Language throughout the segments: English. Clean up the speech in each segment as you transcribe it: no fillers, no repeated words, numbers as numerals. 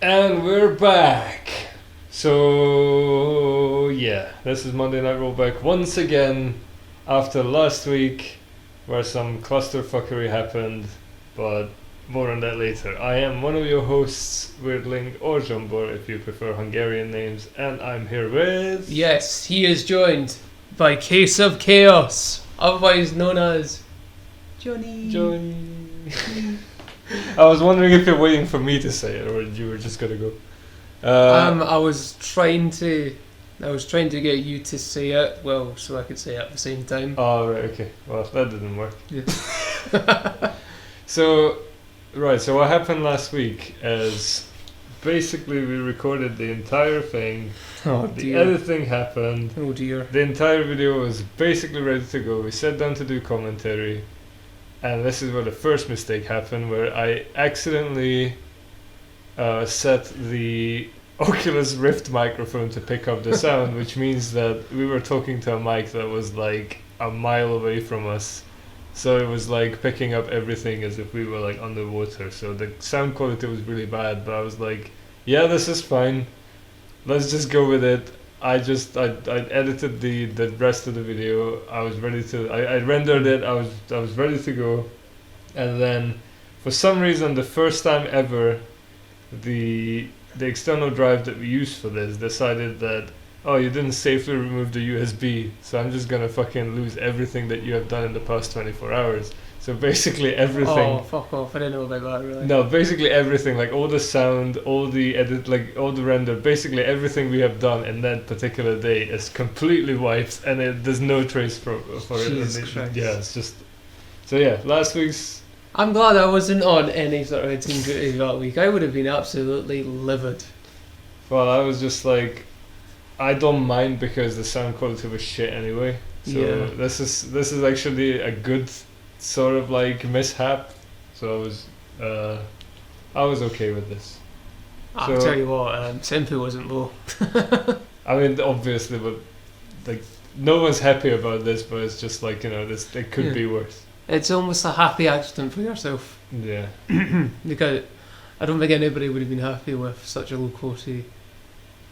And we're back. So yeah, this is Monday Night Rollback once again after last week where some clusterfuckery happened, but more on that later. I am one of your hosts, Weirdling or Jumbo if you prefer Hungarian names, and I'm here with... Yes, he is joined by Case of Chaos, otherwise known as Johnny. I was wondering if you're waiting for me to say it or you were just gonna go. I was trying to get you to say it, well, so I could say it at the same time. Oh, right, okay. Well, that didn't work. Yeah. So what happened last week is basically we recorded the entire thing. Oh the dear. editing happened. Oh dear. The entire video was basically ready to go. We sat down to do commentary. And this is where the first mistake happened, where I accidentally set the Oculus Rift microphone to pick up the sound, which means that we were talking to a mic that was like a mile away from us. So it was like picking up everything as if we were like underwater. So the sound quality was really bad, but I was like, yeah, this is fine. Let's just go with it. I edited the rest of the video. I was ready to. I rendered it. I was ready to go, and then for some reason, the first time ever, the external drive that we used for this decided that, oh, you didn't safely remove the USB, so I'm just gonna fucking lose everything that you have done in the past 24 hours. So basically everything. Oh, fuck off! I didn't know about that, really. No, basically everything, like all the sound, all the edit, like all the render, basically everything we have done in that particular day is completely wiped, and there's no trace for Jesus it. Christ. Yeah, it's just. So yeah, last week's. I'm glad I wasn't on any sort of editing duty that week. I would have been absolutely livid. Well, I was just like, I don't mind because the sound quality was shit anyway. So Yeah. this is actually a good sort of like mishap. So I was okay with this. I'll tell you what, Simple wasn't low. I mean, obviously, but like no one's happy about this. But it's just like, you know, this it could be worse. It's almost a happy accident for yourself. Yeah. Because I don't think anybody would have been happy with such a low quality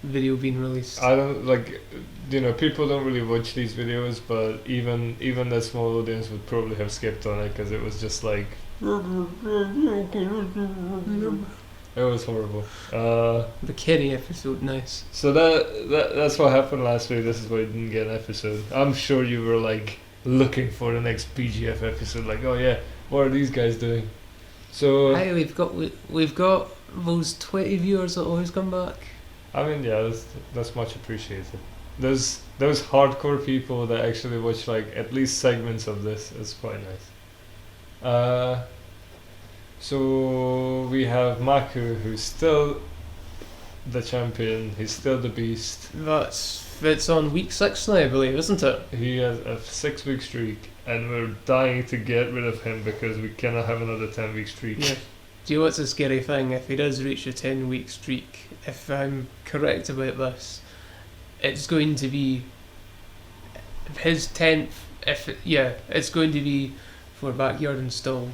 video being released. I don't like, you know, people don't really watch these videos, but even that small audience would probably have skipped on it because it was just like. It was horrible. The Kenny episode, nice. So that's what happened last week. This is why you didn't get an episode. I'm sure you were like looking for the next BGF episode. Like, oh yeah, what are these guys doing? So Hey, we've got those 20 viewers that always come back. I mean, yeah, that's much appreciated. Those hardcore people that actually watch like at least segments of this is quite nice. So we have Maku, who's still the champion. He's still the beast. It's on week 6 now, I believe, isn't it? He has a 6-week streak, and we're dying to get rid of him because we cannot have another 10-week streak. Yeah. Do you know what's a scary thing? If he does reach a 10-week streak, if I'm correct about this, it's going to be his 10th. It's going to be for backyard install.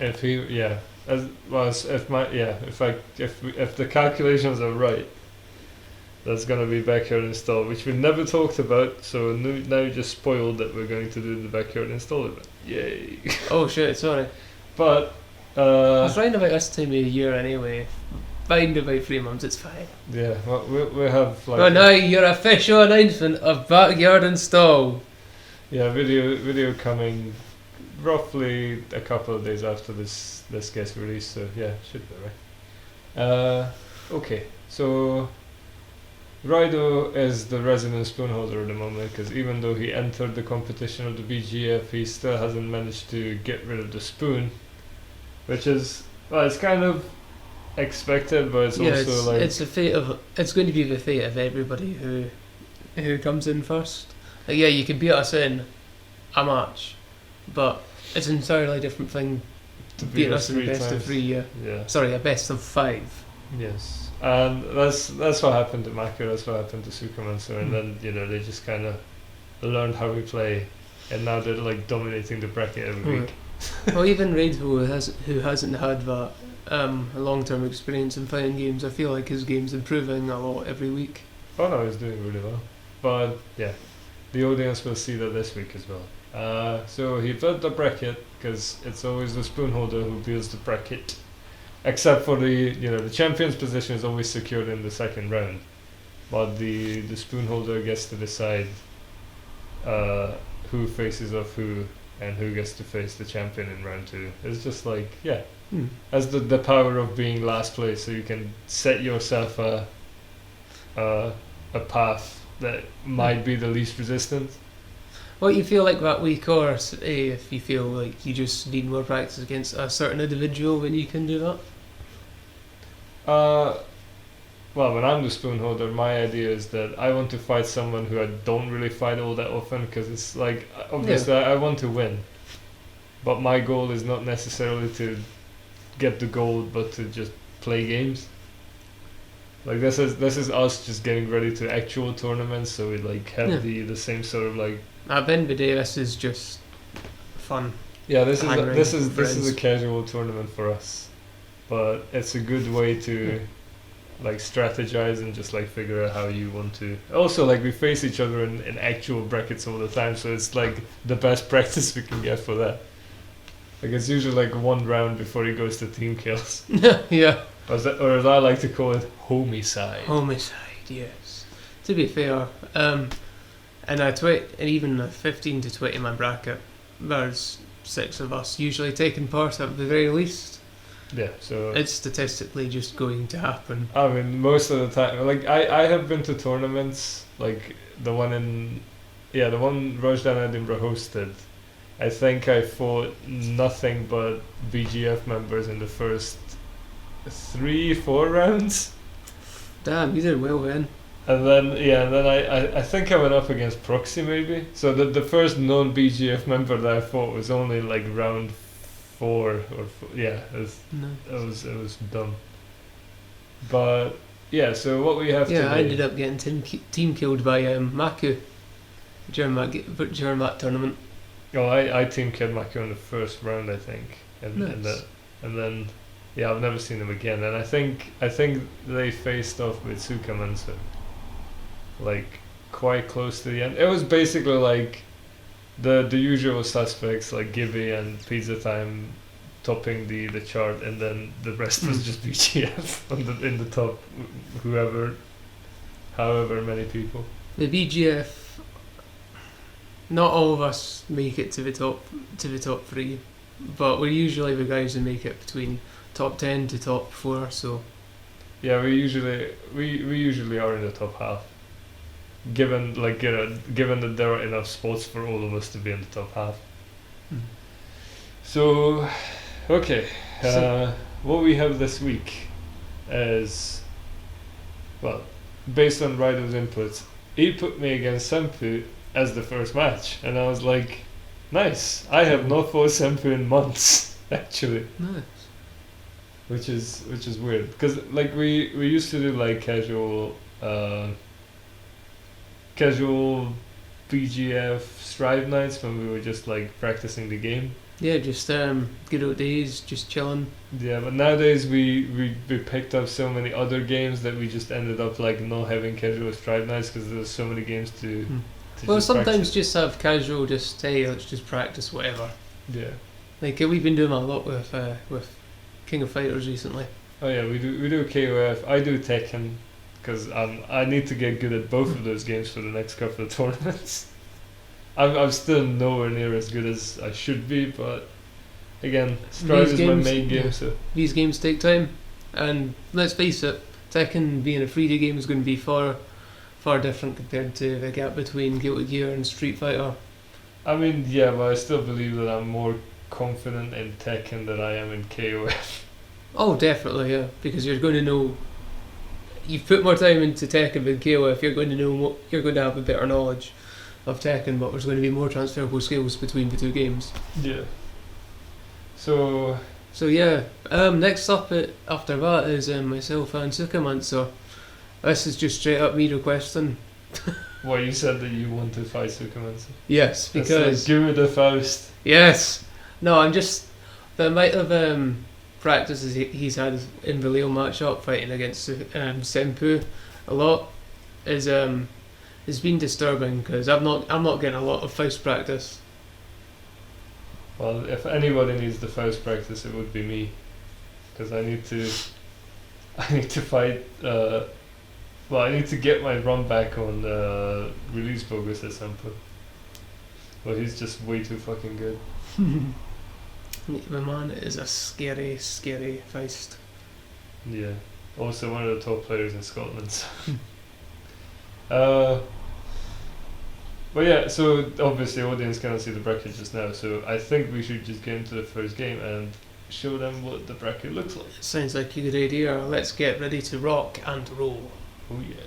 If the calculations are right, that's gonna be backyard install, which we never talked about. So now you just spoiled that we're going to do the backyard install event. Yay! Oh shit! Sorry. But I was around about this time of year anyway. Find about 3 months, it's fine. Yeah, well, we have like. But now your official announcement of backyard install. Yeah, video coming roughly a couple of days after this gets released. So yeah, should be right. Okay, so Raido is the resident spoon holder at the moment because even though he entered the competition of the BGF, he still hasn't managed to get rid of the spoon, which is, well, it's kind of expected, but it's also like it's going to be the fate of everybody who comes in first. Like, yeah, you can beat us in a match, but it's an entirely different thing to beat us in a best of 3. Yeah. Sorry, a best of 5. Yes. And that's what happened to Maka, that's what happened to Sukumansu, and then, you know, they just kind of learned how we play, and now they're like dominating the bracket every week. Well, even Raid, who hasn't had that a long-term experience in playing games. I feel like his game's improving a lot every week. Oh no, he's doing really well. But yeah, the audience will see that this week as well. So he built the bracket because it's always the spoon holder who builds the bracket. Except for the champion's position is always secured in the second round, but the spoon holder gets to decide who faces off who and who gets to face the champion in round 2. It's just like has the power of being last place, so you can set yourself a path that might be the least resistant. What you feel like that week, or if you feel like you just need more practice against a certain individual when you can do that? Well, when I'm the spoon holder, my idea is that I want to fight someone who I don't really fight all that often, because it's like, obviously I want to win, but my goal is not necessarily to get the gold, but to just play games. Like this is us just getting ready to actual tournaments, so we like have the same sort of like. At the end of the day, this is just fun. Yeah, this is a casual tournament for us, but it's a good way to like strategize and just like figure out how you want to. Also, like we face each other in actual brackets all the time, so it's like the best practice we can get for that. Like it's usually like one round before he goes to team kills. Yeah. Or as I like to call it, homicide. Homicide, yes. To be fair, in even a 15 to 20 man bracket, there's 6 of us usually taking part at the very least. Yeah, so it's statistically just going to happen. I mean, most of the time, like I have been to tournaments, like the one Rochdale Edinburgh hosted. I think I fought nothing but BGF members in the first 3-4 rounds. Damn, you did well then. And then I think I went up against Proxy maybe. So the first non BGF member that I fought was only like round 4 or it was dumb. But yeah, so what we have today. I ended up getting team killed by Maku during that tournament. Oh, I team killed Maku in the first round, I think, and then I've never seen them again. And I think they faced off with Sukamansu, like quite close to the end. It was basically like the usual suspects like Gibby and Pizza Time topping the chart, and then the rest was just BGF in the top, however many people. The BGF. Not all of us make it to the top 3, but we're usually the guys who make it between top 10 to top 4. So yeah, we usually are in the top half. Given that there are enough spots for all of us to be in the top half. So, okay, what we have this week is, well, based on Raido's inputs, he put me against Senpu as the first match, and I was like, nice. I have not fought Senpu in months, actually. Nice. Which is weird, because like we used to do like casual BGF Strive nights when we were just like practicing the game. Yeah, just good old days, just chilling. Yeah, but nowadays we picked up so many other games that we just ended up like not having casual Strive nights because there's so many games to well, sometimes practice. just have casual, just hey, let's just practice whatever. Yeah. Like we've been doing a lot with King of Fighters recently. Oh yeah, we do KOF. I do Tekken because I need to get good at both of those games for the next couple of tournaments. I'm still nowhere near as good as I should be, but again, Strive is my main game. So these games take time, and let's face it, Tekken being a 3D game is going to be far different compared to the gap between Guilty Gear and Street Fighter. I mean, yeah, but I still believe that I'm more confident in Tekken than I am in KOF. Oh, definitely, yeah, because you're going to know. You've put more time into Tekken than KOF. You're going to know. You're going to have a better knowledge of Tekken, but there's going to be more transferable skills between the two games. Yeah. So yeah. Next up after that is myself and Sukamancer. This is just straight up me requesting. Well, you said that you want to fight Sukamancer. Yes, because like, give me the Faust. Yes. No, I'm just the amount of practices he's had in the Leo matchup fighting against Senpu a lot is it's been disturbing because I'm not getting a lot of Faust practice. Well, if anybody needs the Faust practice, it would be me, because I need to fight. Well, I need to get my run back on release bogus at some point. Well, he's just way too fucking good. The man is a scary Faust. Yeah. Also one of the top players in Scotland. So. But yeah, so obviously audience cannot see the bracket just now, so I think we should just get into the first game and show them what the bracket looks like. Sounds like a good idea. Let's get ready to rock and roll. Oh yeah.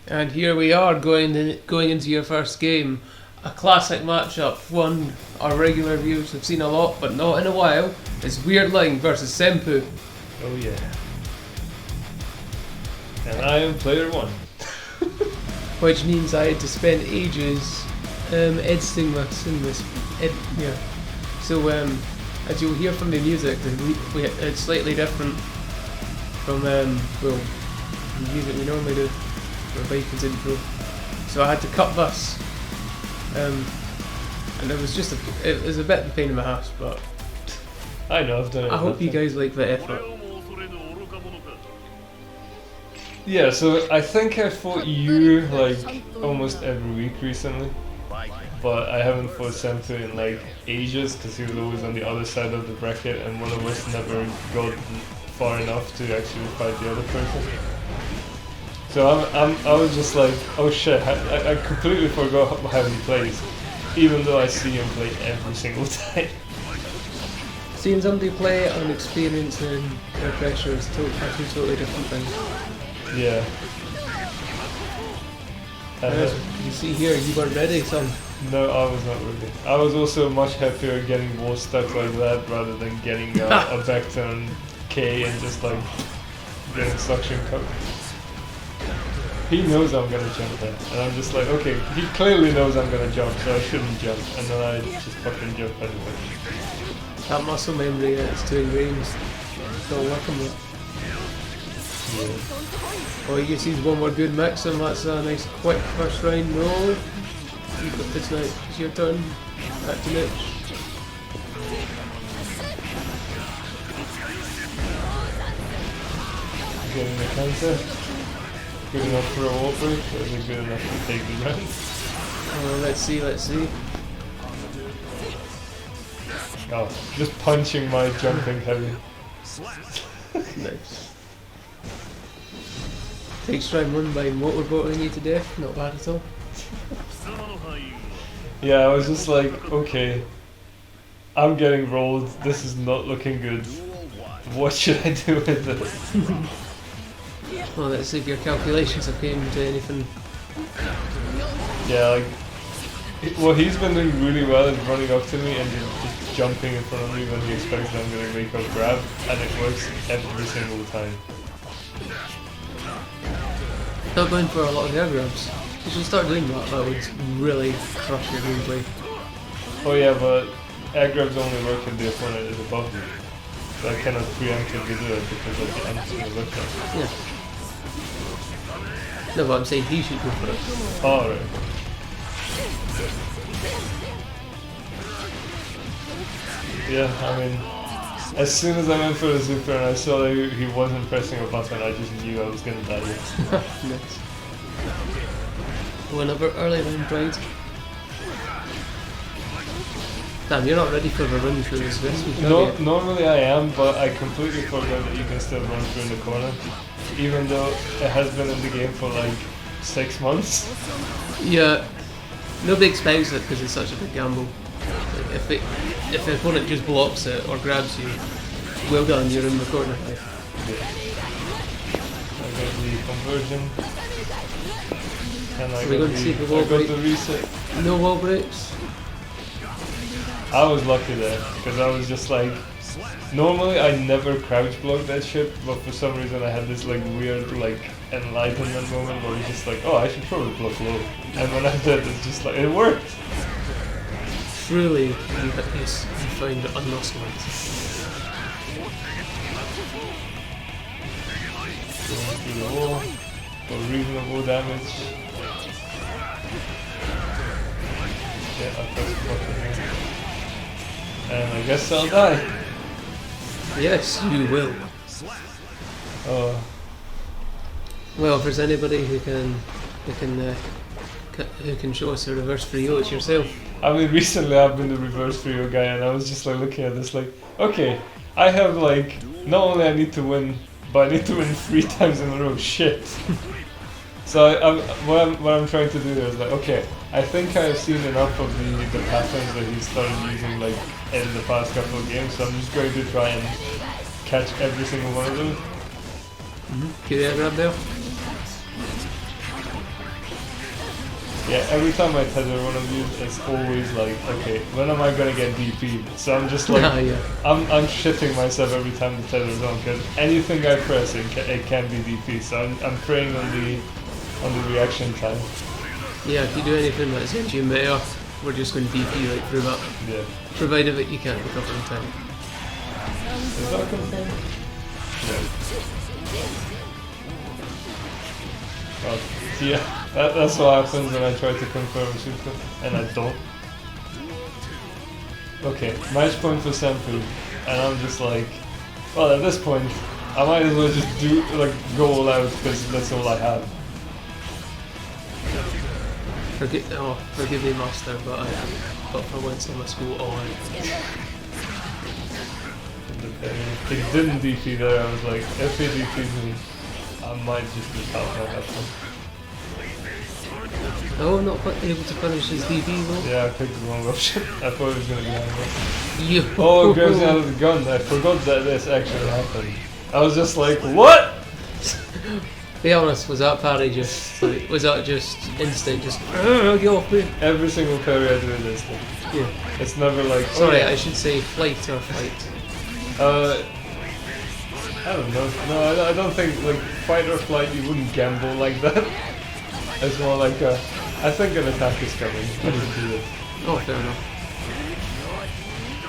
And here we are going into your first game. A classic matchup, one our regular viewers have seen a lot, but not in a while. It's Weirdling versus Senpu. Oh yeah. And I am player one. Which means I had to spend ages editing this in this. Yeah. So as you'll hear from the music, it's slightly different from the music we normally do for Vikings intro. So I had to cut this. And it was just it was a bit of a pain in the ass, but I know I've done it. I hope you guys like the effort. Yeah, so I think I fought you like almost every week recently, but I haven't fought Senpu in like ages because he was always on the other side of the bracket and one of us never got far enough to actually fight the other person. So I was just like, oh shit, I completely forgot how he plays, even though I see him play every single time. Seeing somebody play and experiencing their pressure is two totally different things. Yeah. You see here, you weren't ready, son. No, I was not ready. I was also much happier getting wall stuck like that rather than getting a back turn K and just like getting suction coat. He knows I'm gonna jump there, and I'm just like, okay, he clearly knows I'm gonna jump, so I shouldn't jump, and then I just fucking jump anyway. That muscle memory is too ingrained. Don't work on it. Yeah. Oh, you can see one more good mix, and that's a nice quick first round. No, it's now it's your turn. Back to Mitch. Getting the counter. Good enough for a wall break, or is it good enough to take the round? Oh, let's see. Oh, just punching my jumping heavy. Nice. Takes round one by motorboating you to death. Not bad at all. Yeah, I was just like, okay, I'm getting rolled, this is not looking good. What should I do with this? Well, let's see if your calculations have came to anything. Yeah, like, well, he's been doing really well at running up to me and just jumping in front of me when he expects that I'm going to make a grab, and it works every single time. Not going for a lot of air grabs. You should start doing that. That would really crush your gameplay. Oh yeah, but air grabs only work if the opponent is above me. So I cannot preemptively do it because of the empty look at. Yeah. No, but I'm saying he should go for it. Oh, right. Yeah, I mean, as soon as I went for the super and I saw that he wasn't pressing a button, I just knew I was gonna die. Nice. Whenever early round pride. Damn, you're not ready for the run through this week, No, normally I am, but I completely forgot that you can still run through in the corner, even though it has been in the game for like 6 months. Yeah, nobody expects it because it's such a big gamble. Like if the opponent just blocks it or grabs you, well done, you're in the corner. Yeah. I got the conversion. And I Are we going to see the wall got break? the reset. No wall breaks? I was lucky there, because I was just like, normally I never crouch block that shit, but for some reason I had this like weird like enlightenment moment where I was just like, oh, I should probably block low. And when I did, it's just like, it worked. Truly, you found it unmuscled. going through the wall for reasonable damage. Yeah, I pressed the button there. And I guess I'll die. Yes, you will. Oh, Well, if there's anybody who can show us a reverse 3-0, it's yourself. I mean, recently I've been the reverse 3-0 guy, and I was just like looking at this like, okay, I have like, not only I need to win, but I need to win 3 times in a row, shit. So what I'm trying to do is like, okay, I think I've seen enough of the patterns that he started using like in the past couple of games, so I'm just going to try and catch every single one of them. Can you grab there? Yeah, every time I tether one of these, it's always like, okay, when am I gonna get DP'd? So I'm just like, Yeah. I'm shitting myself every time the tether's on, because anything I press, it can be DP. So I'm praying on the reaction time. Yeah, if you do anything that sends you better, we're just going to DP right through that. Yeah. Provided that you can't recover in time. Is that confirmed? Yeah. Oh, yeah, that's what happens when I try to confirm super, and I don't. Okay, match point for Senpu, and I'm just like, well, at this point, I might as well just go all out because that's all I have. Forgive me, master, but for once I must go all out. It didn't DP there. I was like, if he DPs me, I might just be half my health. Oh, not quite able to finish his DP though. Yeah, I picked the wrong option. I thought it was gonna be angry. Yo. Oh, it grabs me out of the gun. I forgot that this actually happened. I was just like, what? Be honest, was that parry just like, was that just instant? Just get off me. Every single parry I do is instant. Yeah. It's never like. Sorry, I should say flight or fight. I don't know. No, I don't think like fight or flight. You wouldn't gamble like that. It's more like I think an attack is coming. I should do it. Oh, fair enough.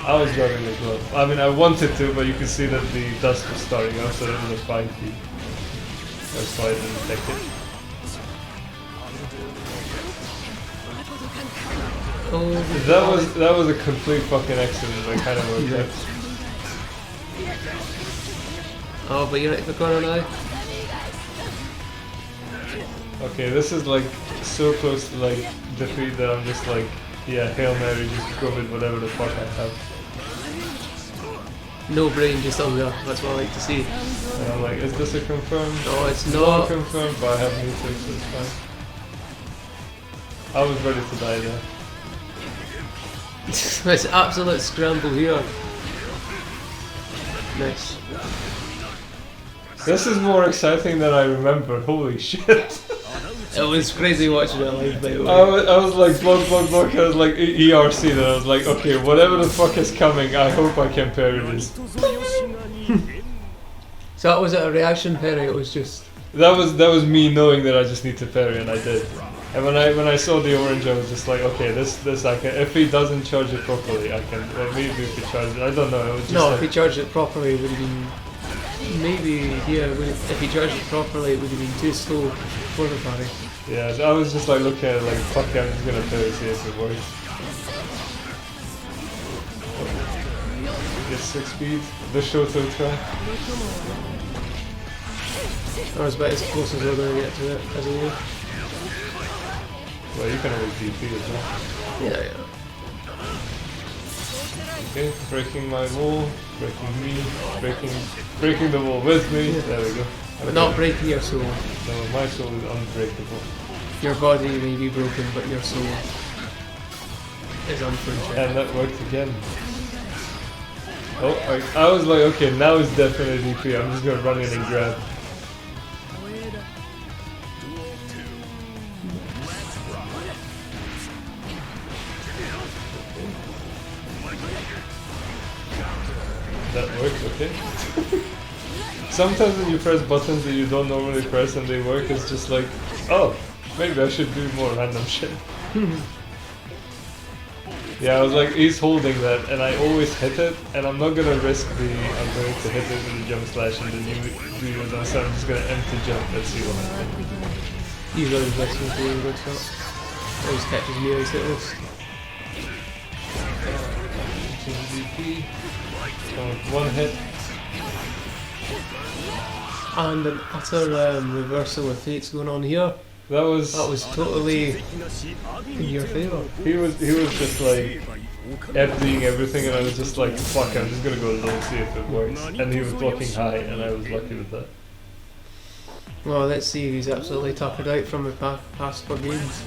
I was grabbing the glove. I mean, I wanted to, but you could see that the dust was starting up, so it was a 5 feet. That's why I didn't take it. Oh, That was a complete fucking accident. That kind of worked out. Oh, but you're at the corner now. Okay, this is like so close to like defeat that I'm just like, yeah, Hail Mary, just go with whatever the fuck I have. No brain, just on there. That's what I like to see. And I'm like, is this a confirmed? No, it's Not not. confirmed, but I have new things, so it's fine. I was ready to die there. It's absolute scramble here. Nice. This is more exciting than I remembered, holy shit. It was crazy watching it live, by the way. I was like, block, I was like, ERC, and I was like, okay, whatever the fuck is coming, I hope I can parry this. So that wasn't a reaction parry, it was just... That was me knowing that I just need to parry, and I did. And when I saw the orange, I was just like, okay, this I can. If he doesn't charge it properly, I can. Well, maybe if he charges it, I don't know. It was just No, like, if he charged it properly, it would have been... Maybe, yeah, if he charged it properly, it would have been too slow for the parry. yeah, so I was just like looking at it like, fuck it, I'm just gonna parry, see if it works. Get 6 speed. The Shoto try. That was about as close as we're going to get to it, as a rule. Well, you can always DP as well. Yeah. Okay, breaking my wall, breaking me, breaking the wall with me. Yeah. There we go. But not breaking your soul. No, my soul is unbreakable. Your body may be broken, but your soul is unflinching. And that worked again. Oh, I was like, okay, now it's definitely DP. I'm just gonna run in and grab. That works, okay. Sometimes when you press buttons that you don't normally press and they work, it's just like, oh, maybe I should do more random shit. Yeah, I was like, he's holding that, and I always hit it, and I'm not gonna risk I'm going to hit it with a jump slash and then you do your done, so I'm just gonna empty jump, let's see what happens. He's always listening to you, good shot. Always catches me as it was. DP. One hit. And an utter reversal of fates going on here. That was totally in your favour. he was just like emptying everything, and I was just like, fuck, I'm just gonna go low, see if it works. And he was blocking high, and I was lucky with that. Well, let's see if he's absolutely tuckered out from the past 4 games.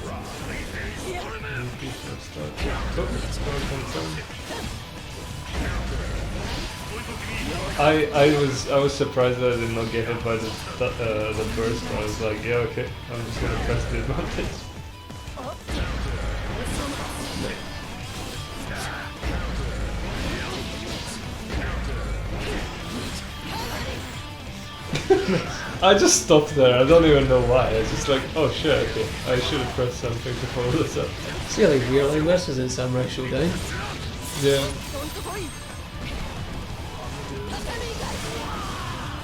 I was surprised that I did not get hit by the burst. I was like, yeah, okay, I'm just gonna press the advantage. I just stopped there. I don't even know why. I was just like, oh shit, okay, I should have pressed something to follow this up. See how like weird like this is in Samurai Showdown. Yeah.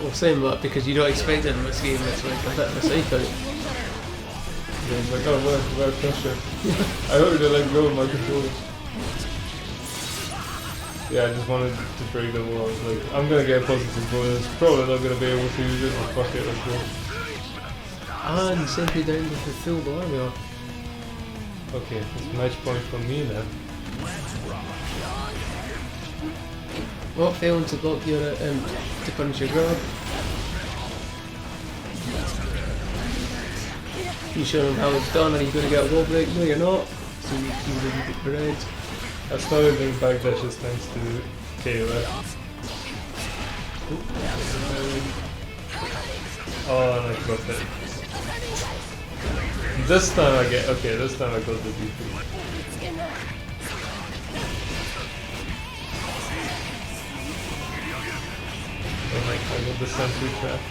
Well, same that because you don't expect it in this game. It's like a bit of a psych out. Yeah, it's like, oh, where pressure. I already let go of my controller. Yeah, I just wanted to break the wall. I was like, I'm gonna get a positive bonus. Probably not gonna be able to use it, but fuck it, let's go. And simply down with the full bar. Okay, it's match point for me now. Well, failing to block your to punish your grab. You show him how it's done, and he's going to get a wall break. No, you're not. So you didn't get bread. I started doing backdashes thanks to KOF. Oh, and I got it. This time I get this time I got the DP. Oh my god, I got the sentry trap.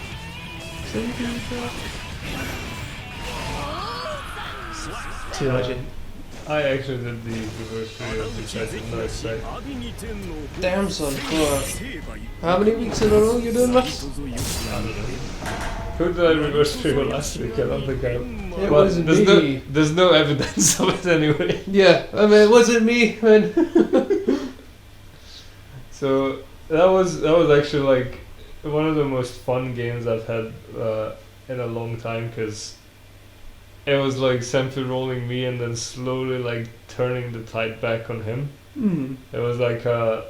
Too much. I actually did the reverse video, which I did not expect. Damn son, for how many weeks in a row you're doing this? I don't know. Who did I reverse video last week? I don't think I... It wasn't me. There's no evidence of it anyway. Yeah, I mean it wasn't me, man. So that was actually like one of the most fun games I've had in a long time, because it was like Senpai rolling me and then slowly like turning the tide back on him. Mm. It was like a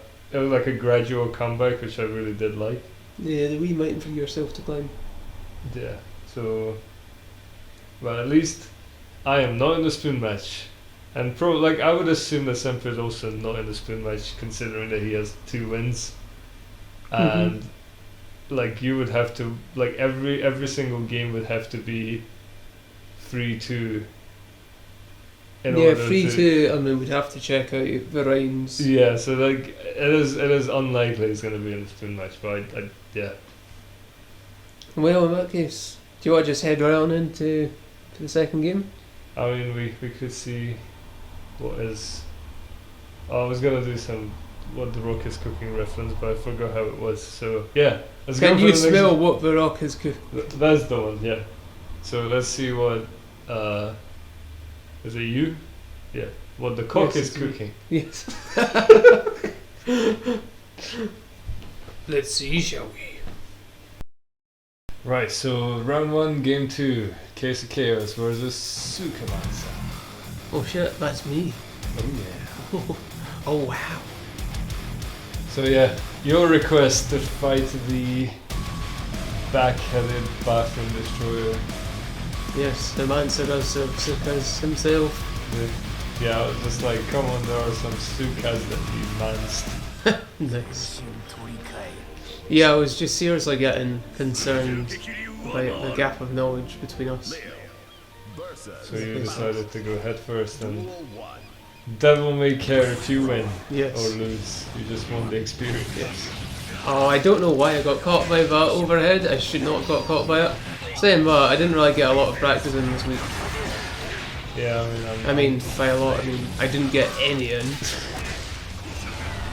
gradual comeback, which I really did like. Yeah, the wee mountain for yourself to climb. Yeah. So, well, at least I am not in the spoon match, and I would assume that Senpai is also not in the spoon match, considering that he has 2 wins, and like you would have to like every single game would have to be 3-2. Yeah, 3-2. I mean, we'd have to check out the rounds. Yeah, so like it is unlikely it's going to be in the spoon match, but I yeah. Well, in that case, do you want to just head right on into the second game? I mean, we could see what is. I was gonna do some what the Rock is cooking reference, but I forgot how it was. So yeah, let's go Can for you the smell next... what the Rock is cooking? That's the one, yeah. So let's see what is it you? Yeah. What the cock is cooking. Yes. Let's see, shall we? Right, so round 1, game 2, Case of Chaos versus Sukamatsu. Oh shit, that's me. Oh yeah. Oh wow. So yeah, your request to fight the back-headed bathroom destroyer. Yes, the man said us Sukas himself. Yeah, I was just like, come on, there are some Sukas that you manced. Nice. Yeah, I was just seriously getting concerned about the gap of knowledge between us. So you decided to go head first, and devil may care if you win or lose. You just want the experience. Yes. Oh, I don't know why I got caught by that overhead. I should not have got caught by it. Saying that, I didn't really get a lot of practice in this week. Yeah, I mean, by a lot, I mean, I didn't get any in.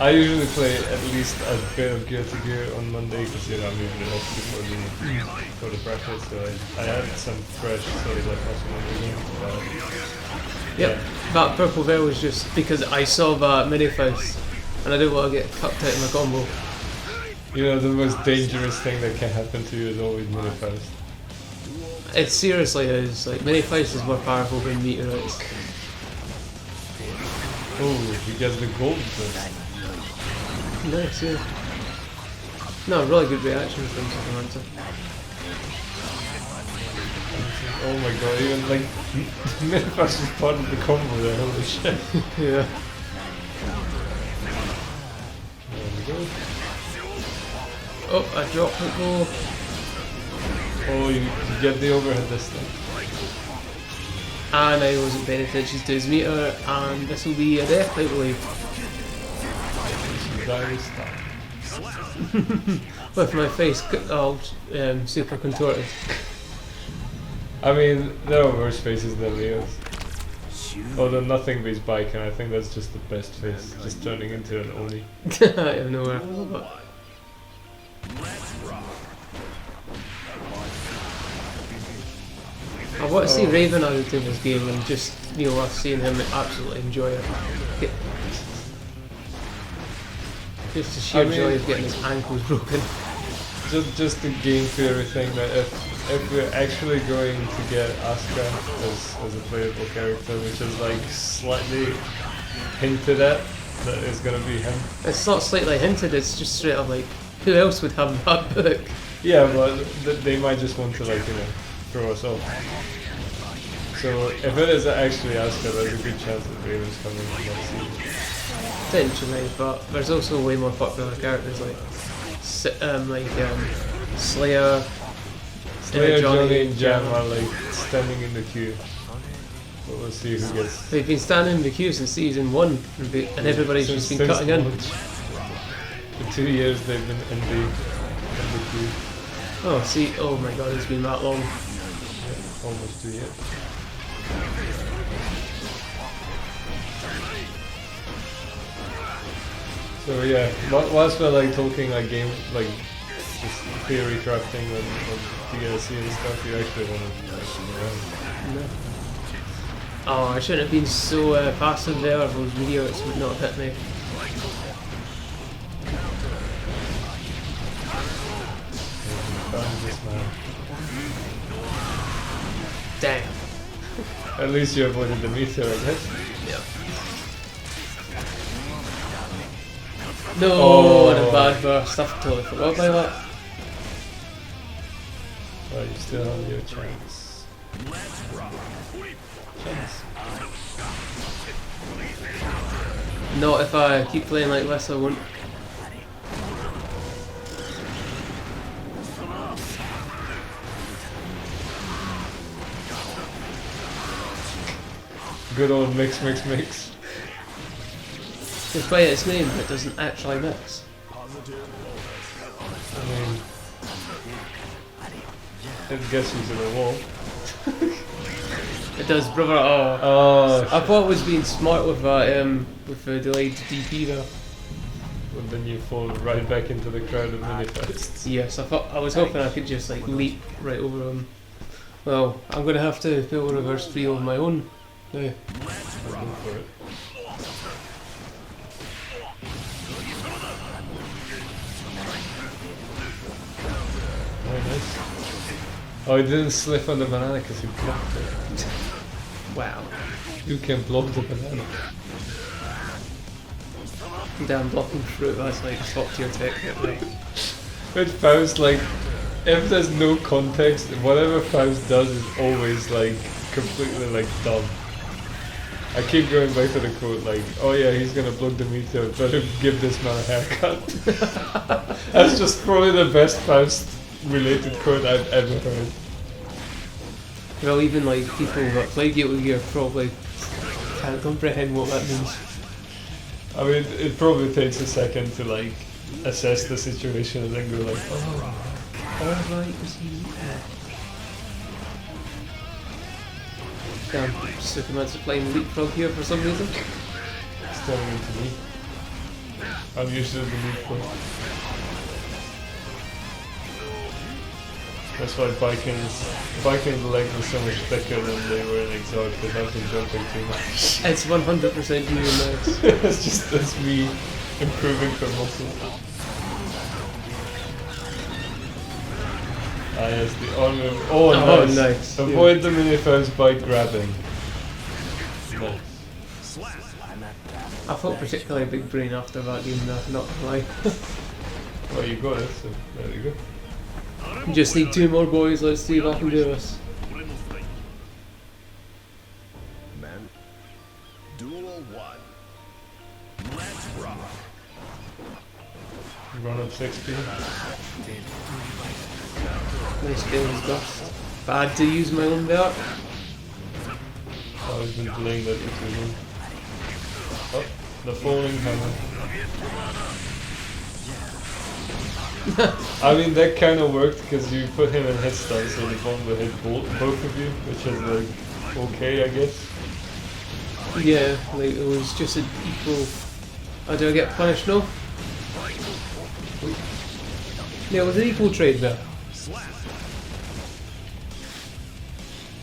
I usually play at least a bit of Gear to Gear on Monday because I'm usually off before the bracket, so I had some fresh sort of Yep, that purple veil was just because I saw that mini faust and I didn't want to get fucked out of my combo. You know, the most dangerous thing that can happen to you is always mini faust. It seriously is, like, mini faust is more powerful than meteorites. Oh, he gets the gold first. Nice, yeah. No, really good reaction from Samantha. Oh my god, even like Midfast is part of the combo there, holy shit. Yeah. There we go. Oh, I dropped it though. Oh, you get the overhead this time. And I wasn't paying attention to his meter, and this will be a death, I believe. Very stuck. With my face all super contorted. I mean, there are worse faces than Leo's. Although nothing beats bike, and I think that's just the best face, just turning into an Oni. I have nowhere. I want to see Raven out of this game and just, you know, seeing him absolutely enjoy it. Just the sheer joy of getting his ankles broken. Just the game theory thing that if we're actually going to get Asuka as a playable character, which is like slightly hinted at, that it's gonna be him. It's not slightly hinted, it's just straight up like, who else would have that book? Yeah, but they might just want to, like, you know, throw us off. So if it is actually Asuka, there's a good chance that Raven's coming next season. Potentially, but there's also way more popular characters like Slayer, Johnny and Jam are like standing in the queue. But we'll see who gets. They've been standing in the queue since season 1, and everybody's just been cutting in. For 2 years they've been in the queue. Oh, see, oh my god, it's been that long. Yeah, almost 2 years. So yeah, whilst we're like talking like game, like just theory crafting on DLC and stuff, you actually want to around. No. Oh, I shouldn't have been so passive there, those meteors would not have hit me. Damn. At least you avoided the meteor, I guess. Yeah. No, what a bad burst. I totally forgot about that. Well, you still have your chance. Not if I keep playing like this, I won't. Good old mix. Despite its name, it doesn't actually mix. I mean, it gets you to the wall. It does, brother. Oh, I thought it was being smart with the delayed DP though. But then you fall right back into the crowd of mini-fists. Yes, I was hoping I could just like leap right over them. Well, I'm gonna have to pull a reverse 3 of my own now. I'll go for it. Oh, nice. Oh, he didn't slip on the banana because he blocked it. Wow. You can block the banana. Damn, blocking fruit, that's like top tier tech. But Faust, like, if there's no context, whatever Faust does is always like completely like dumb. I keep going back to the quote like, oh yeah, he's gonna block the meteor, better give this man a haircut. That's just probably the best Faust related quote I've ever heard. Well, even like people that play Guilty Gear probably can't comprehend what that means. I mean, it probably takes a second to like assess the situation and then go like, oh, alright, is he Damn, Superman's playing leapfrog here for some reason. It's turning into me. I'm used to the leapfrog. That's why Vikings' legs were so much thicker than they were in Exalt, because I've been jumping too much. It's 100% you and this. That's me improving for muscle. Ah yes, the honor. Oh, nice. Avoid the minifiers by grabbing. Nice. I felt particularly big brain after that game though, not gonna lie. Well, you got it, so there you go. Just need 2 more boys, let's see if I can do this. Man. Duel 1. Let's rock. Run up 60. Nice games, Gust. Bad to use my own belt. I've been playing that for too long. Oh, the falling hammer. I mean, that kind of worked because you put him in hit stance, so the bomb will hit both of you, which is like okay, I guess. Yeah, like it was just an equal. Oh, do I get punished now? Yeah, it was an equal trade there.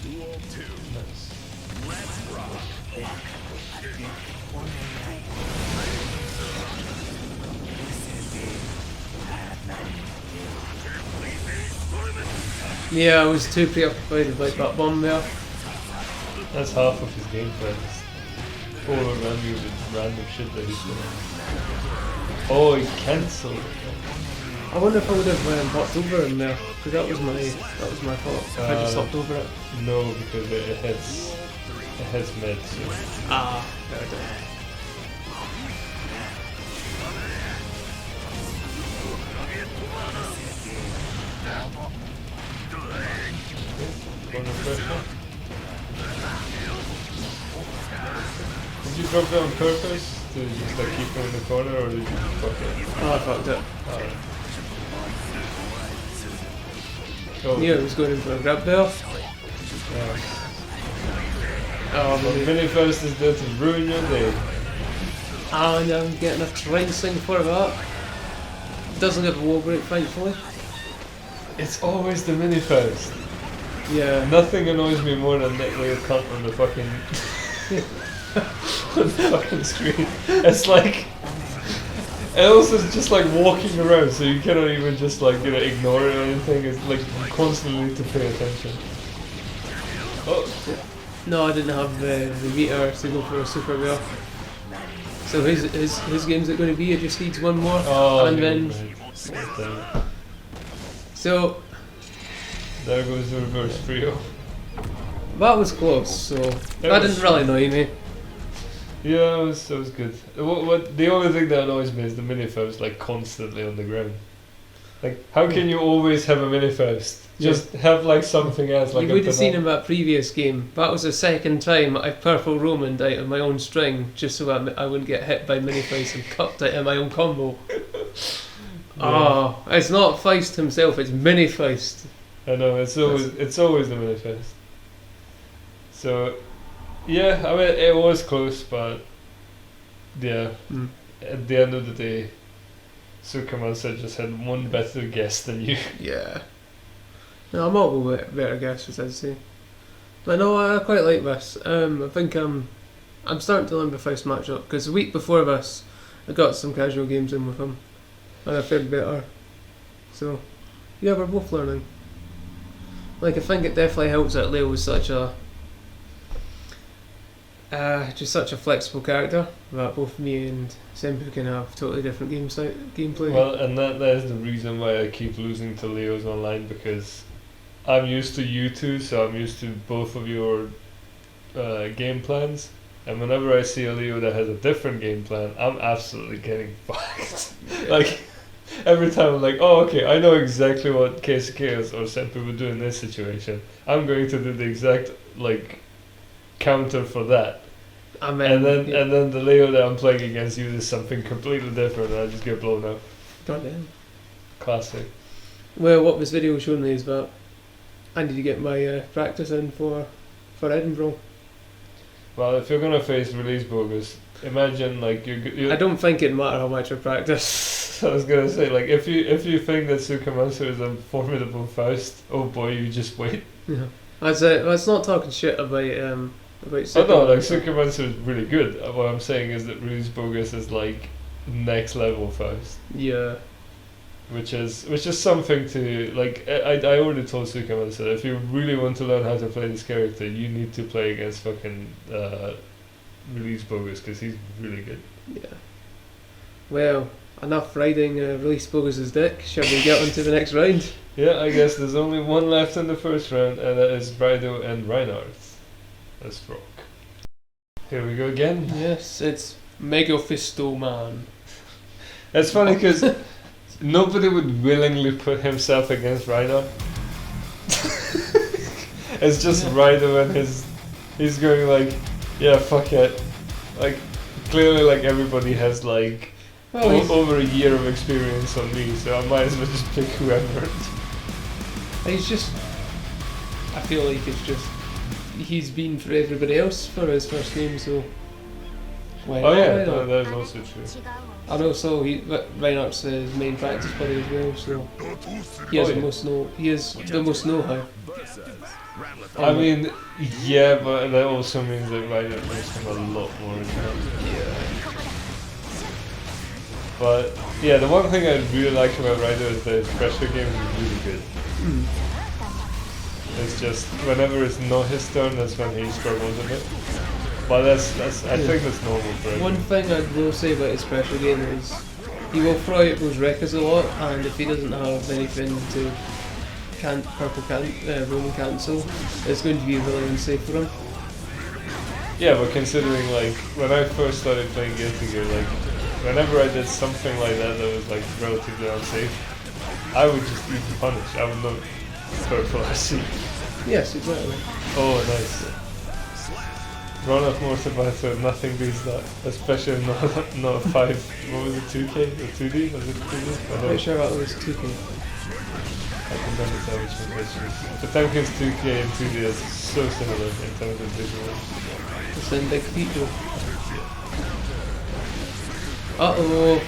Duel 2. Nice. Let's rock. Yeah, I was too preoccupied with like that bomb there. That's half of his gameplay. Just overrun you with random shit that he's doing. Oh, he cancelled. I wonder if I would have hopped over him there, because that was my fault. I just hopped over it. No, because it hits mid. So. Ah, there it is. Corner pressure. Did you drop that on purpose to just like keep him in the corner, or did you fuck it? Oh, I fucked it. Alright. Oh, Yeah, it was going in for a grab there. yeah. Oh, The mini first is there to ruin your day. oh, and I'm getting a trouncing for that. Doesn't have a wall break, thankfully. It's always the mini first. Yeah. Nothing annoys me more than that little cunt on the fucking on the fucking screen. It's like, and also it's just like walking around, so you cannot even just like ignore it or anything. It's like you constantly need to pay attention. Oh, No, I didn't have the meter to go for a super wheel. So his game's it going to be? It just needs one more, oh, and okay, then right. Damn it. so There goes the reverse trio. that was close. So that didn't really annoy me. Yeah, it was good. What the only thing that annoys me is the mini-faust like constantly on the ground. Like, how can you always have a mini-faust? Just have like something else. Like You would have seen in that previous game. That was the second time I purple Romaned out of my own string just so I wouldn't get hit by mini-faust and cut out of my own combo. Oh, it's not Feist himself, it's mini-Feist. I know, it's always the mini-faust. So, yeah, I mean, it was close, but yeah, at the end of the day, Sukamansa just had one better guess than you. Yeah. No, I'm all better guesses, I'd say. But no, I quite like this. I think I'm starting to learn the first matchup because the week before this, I got some casual games in with him, and I fared better. So, yeah, we're both learning. Like, I think it definitely helps that Leo was such a just such a flexible character that both me and Senpu can have totally different gameplay. Well, and that is the reason why I keep losing to Leos online, because I'm used to you two, so I'm used to both of your game plans. And whenever I see a Leo that has a different game plan, I'm absolutely getting fucked. Like, every time I'm like, oh, okay, I know exactly what Keisuke or Senpu would do in this situation. I'm going to do the exact, like, counter for that. And then the Leo that I'm playing against uses something completely different and I just get blown up. God damn. Classic. Well, what this video showing me is that I need to get my practice in for for Edinburgh. Well, if you're gonna face release bogus, imagine like you. I don't think it'd matter how much I practice. I was gonna say like if you think that Sukamansu is a formidable Faust, oh boy, you just wait. Yeah. That's not talking shit about Oh no, like Sukamansu. Sukamansu is really good. What I'm saying is that release bogus is like next level Faust. Yeah. Which is something to like. I already told Sukaman that if you really want to learn how to play this character, you need to play against fucking Release Bogus because he's really good. Yeah. Well, enough riding Release Bogus's dick. Shall we get on to the next round? Yeah, I guess there's only one left in the first round, and that is Brido and Reinhardt. Let's rock. Here we go again. Yes, it's Megaphisto Man. It's funny because nobody would willingly put himself against Reinhardt. It's just Rido and he's going like, yeah, fuck it. Like, clearly like everybody has like over a year of experience on me, so I might as well just pick whoever. He's just, I feel like he's been for everybody else for his first game, so why Oh not? yeah, Why not? that is also true. And also, Reinhardt's his main practice buddy as well, so he has Oh, the yeah. most the most know-how. I mean, yeah, but that also means that Reinhardt makes him a lot more intense. Yeah. But yeah, the one thing I really like about Reinhardt is that his pressure game is really good. Mm. It's just whenever it's not his turn, that's when he struggles a bit. But that's I think that's normal for One everyone. thing I will say about his pressure game is he will throw out those records a lot, and if he doesn't have anything to Roman cancel, it's going to be really unsafe for him. Yeah, but considering like when I first started playing Guilty Gear, like whenever I did something like that was like relatively unsafe, I would just eat the punish. I would not purple RC. Yes, exactly. Oh, nice. Run of Mortabato, nothing beats that. Especially not 5, what was it, 2K or 2D? Was it 2D? I don't Pretty sure that was 2K. I can never tell which one which is. The Temkin's 2K and 2D is so similar in terms of visuals. It's in big feet though. Uh-oh.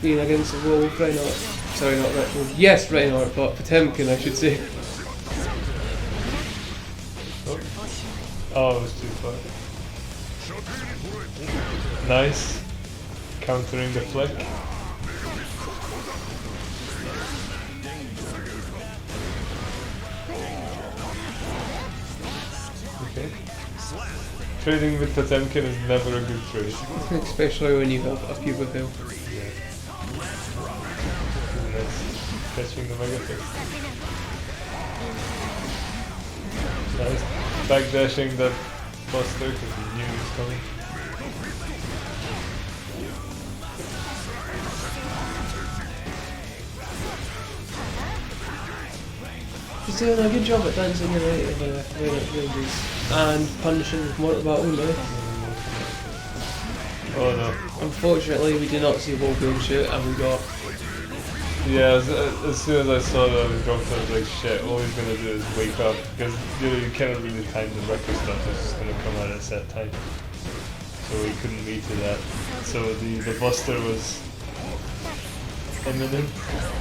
Being against the wall with Reinhardt. Sorry, not Reinhardt. Yes, Reinhardt, but Potemkin, I should say. Oh, it was too far. Nice. Countering the flick. Okay. Trading with Potemkin is never a good trade. Especially when you have a few with him. Nice. Catching the Mega Fist. Nice. Backdashing that Buster because he knew he was coming. He's doing a good job at dancing in right of ranges and punishing with mortar battle now. Oh no. Unfortunately, we did not see wall being shoot, and we got. Yeah, as soon as I saw that I was dropped, I was like, shit, all he's gonna do is wake up, because you cannot really time the record stuff, it's just gonna come out at a set time. So he couldn't meet to that. So the buster was imminent.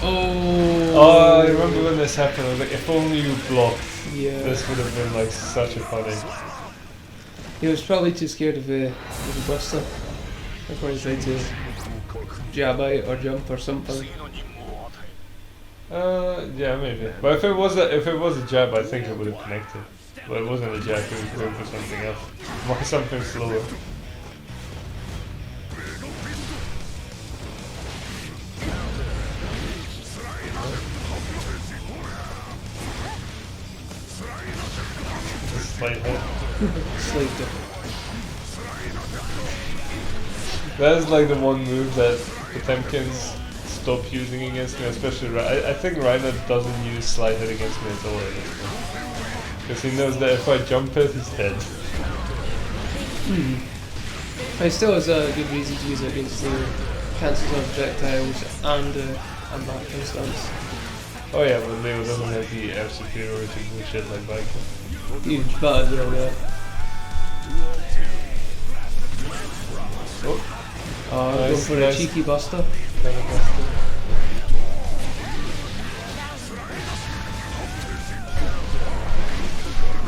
Oh, I remember when this happened, I was like, if only you blocked, Yeah. this would have been like such a funny. He was probably too scared of the buster. That's why he tried to jab out or jump or something. Yeah, maybe. But if it was a jab, I think it would have connected. But it wasn't a jab, it was going for something else. Something slower. Slight hit. Slight dip. That is like the one move that Potemkin's stopped using against me, especially I think Reinhardt doesn't use slide hit against me at all because he knows that if I jump it, he's dead. It still has a good reason to use it against the cancels on projectiles and back stance. Oh yeah, but Leo doesn't have the air superiority bullshit like Viking. Huge bad there, yeah. Oh, Going nice, for nice. a cheeky buster. kind of busted.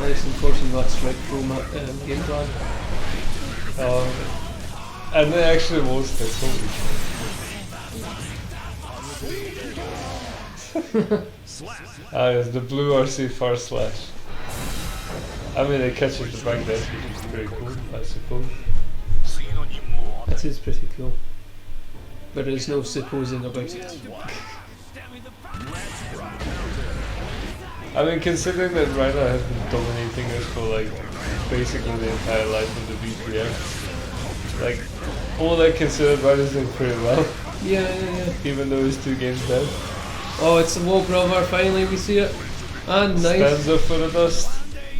Nice and forcing that strike pro game plan. And they actually was that holy yes, the blue RC far slash. I mean, it catches the back desk, which is pretty cool, I suppose. It is pretty cool. But there's no supposing about it. I mean, considering that Rhino has been dominating us for like basically the entire life of the BPM, like all that considered, Rhino's doing pretty well, Yeah. even though he's 2 games down. Oh, it's the wall brother, finally we see it. And nice. Stands up for the dust,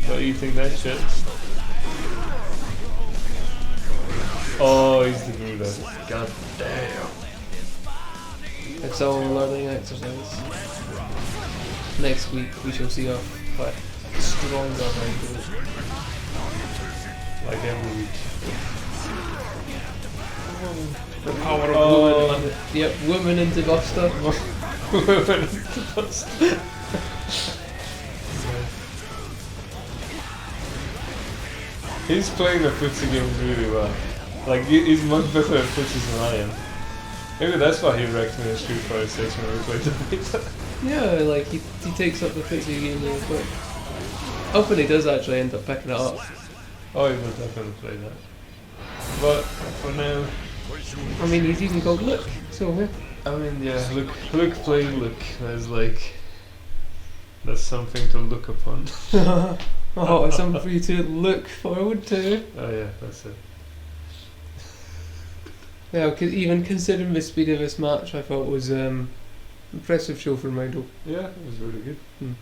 not eating that shit. Oh, he's the Buddha. God damn. It's all a learning exercise. Next week we shall see a stronger Michael. Like every week. The power of Oh. woman. Yep, woman into Buster. Women into dust. He's playing the footsie games really well. Like, he's much better at footsies than I am. Maybe that's why he wrecked me in Street Fighter 6 when we played the beta. Yeah, like he takes up the footsie game really quick. Hopefully he does actually end up picking it up. Oh, he will definitely play that. But for now, I mean, he's even called Look, so yeah. I mean, yeah, look playing look. That's something to look upon. Oh, it's something for you to look forward to. Oh yeah, that's it. Yeah, even considering the speed of this match, I thought was impressive show from Rido. Yeah, it was really good. Hmm.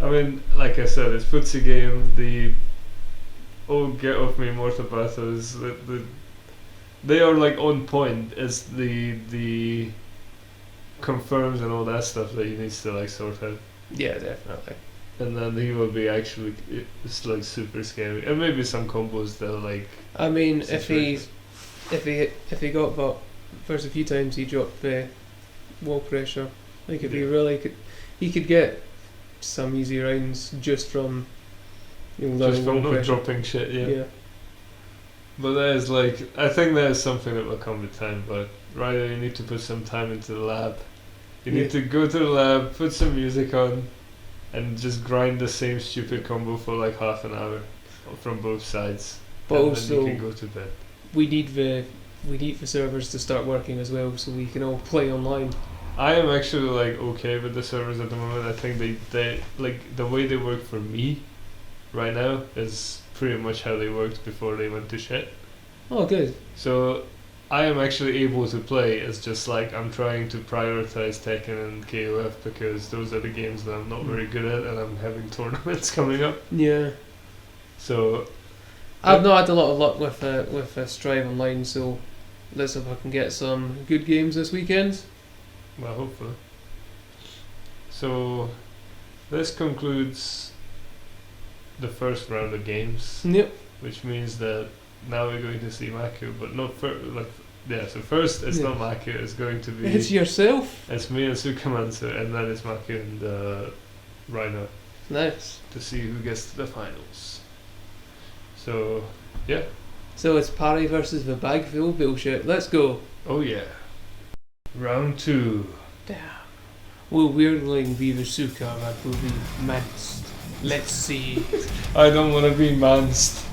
I mean, like I said, it's footsie game. The get off me mortal battles. They are like on point as the confirms and all that stuff that he needs to like sort out. Yeah, definitely. And then he will be actually it's like super scary. And maybe some combos that are like. I mean, if he got that first a few times he dropped the wall pressure, like if he Yeah. really could, he could get some easy rounds just from Just learning from wall not pressure. dropping shit, yeah. Yeah. But that is like, I think that is something that will come with time. But rather, you need to put some time into the lab. You Yeah. need to go to the lab, put some music on, and just grind the same stupid combo for like half an hour from both sides. But and also, then you can go to bed. we need the servers to start working as well, so we can all play online. I am actually like okay with the servers at the moment. I think they like the way they work for me right now is pretty much how they worked before they went to shit. Oh, good. So I am actually able to play. It's just like I'm trying to prioritize Tekken and KOF because those are the games that I'm not very good at, and I'm having tournaments coming up. Yeah. So I've not had a lot of luck with Strive Online, so let's hope I can get some good games this weekend. well, hopefully. So this concludes the first round of games, Yep. which means that now we're going to see Maku, but not so first it's Yeah. not Maku. It's going to be It's yourself. it's me and Sukamansu, and then it's Maku and Rhino Nice. to see who gets to the finals. So yeah, So it's Parry versus the Bagville bullshit. Let's go. oh yeah, round 2. Will Weirdling be the Suka that will be minced? Let's see. I don't want to be mansed.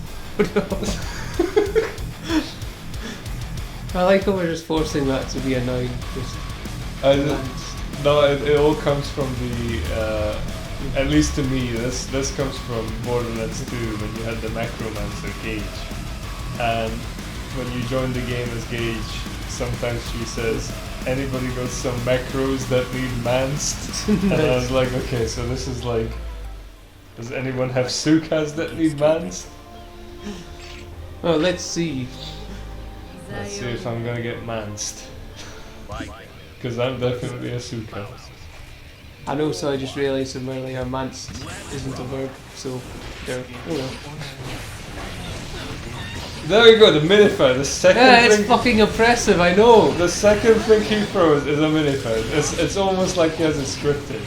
I like how we're just forcing that to be a noun. Just I minced. No, it all comes from the. At least to me, this comes from Borderlands 2 when you had the Macromancer Gage, and when you join the game as Gage, sometimes she says, "Anybody got some macros that need manced?" And I was like, okay, so this is like, does anyone have Sukas that need manced? Oh, let's see. Let's see if I'm gonna get manced, because I'm definitely a Suka. And also I just realised from earlier, manst isn't a verb, so there. Oh well. There we go, the minifier. The second Yeah, it's thing. fucking impressive, I know! The second thing he throws is a minifier. It's almost like he has it scripted.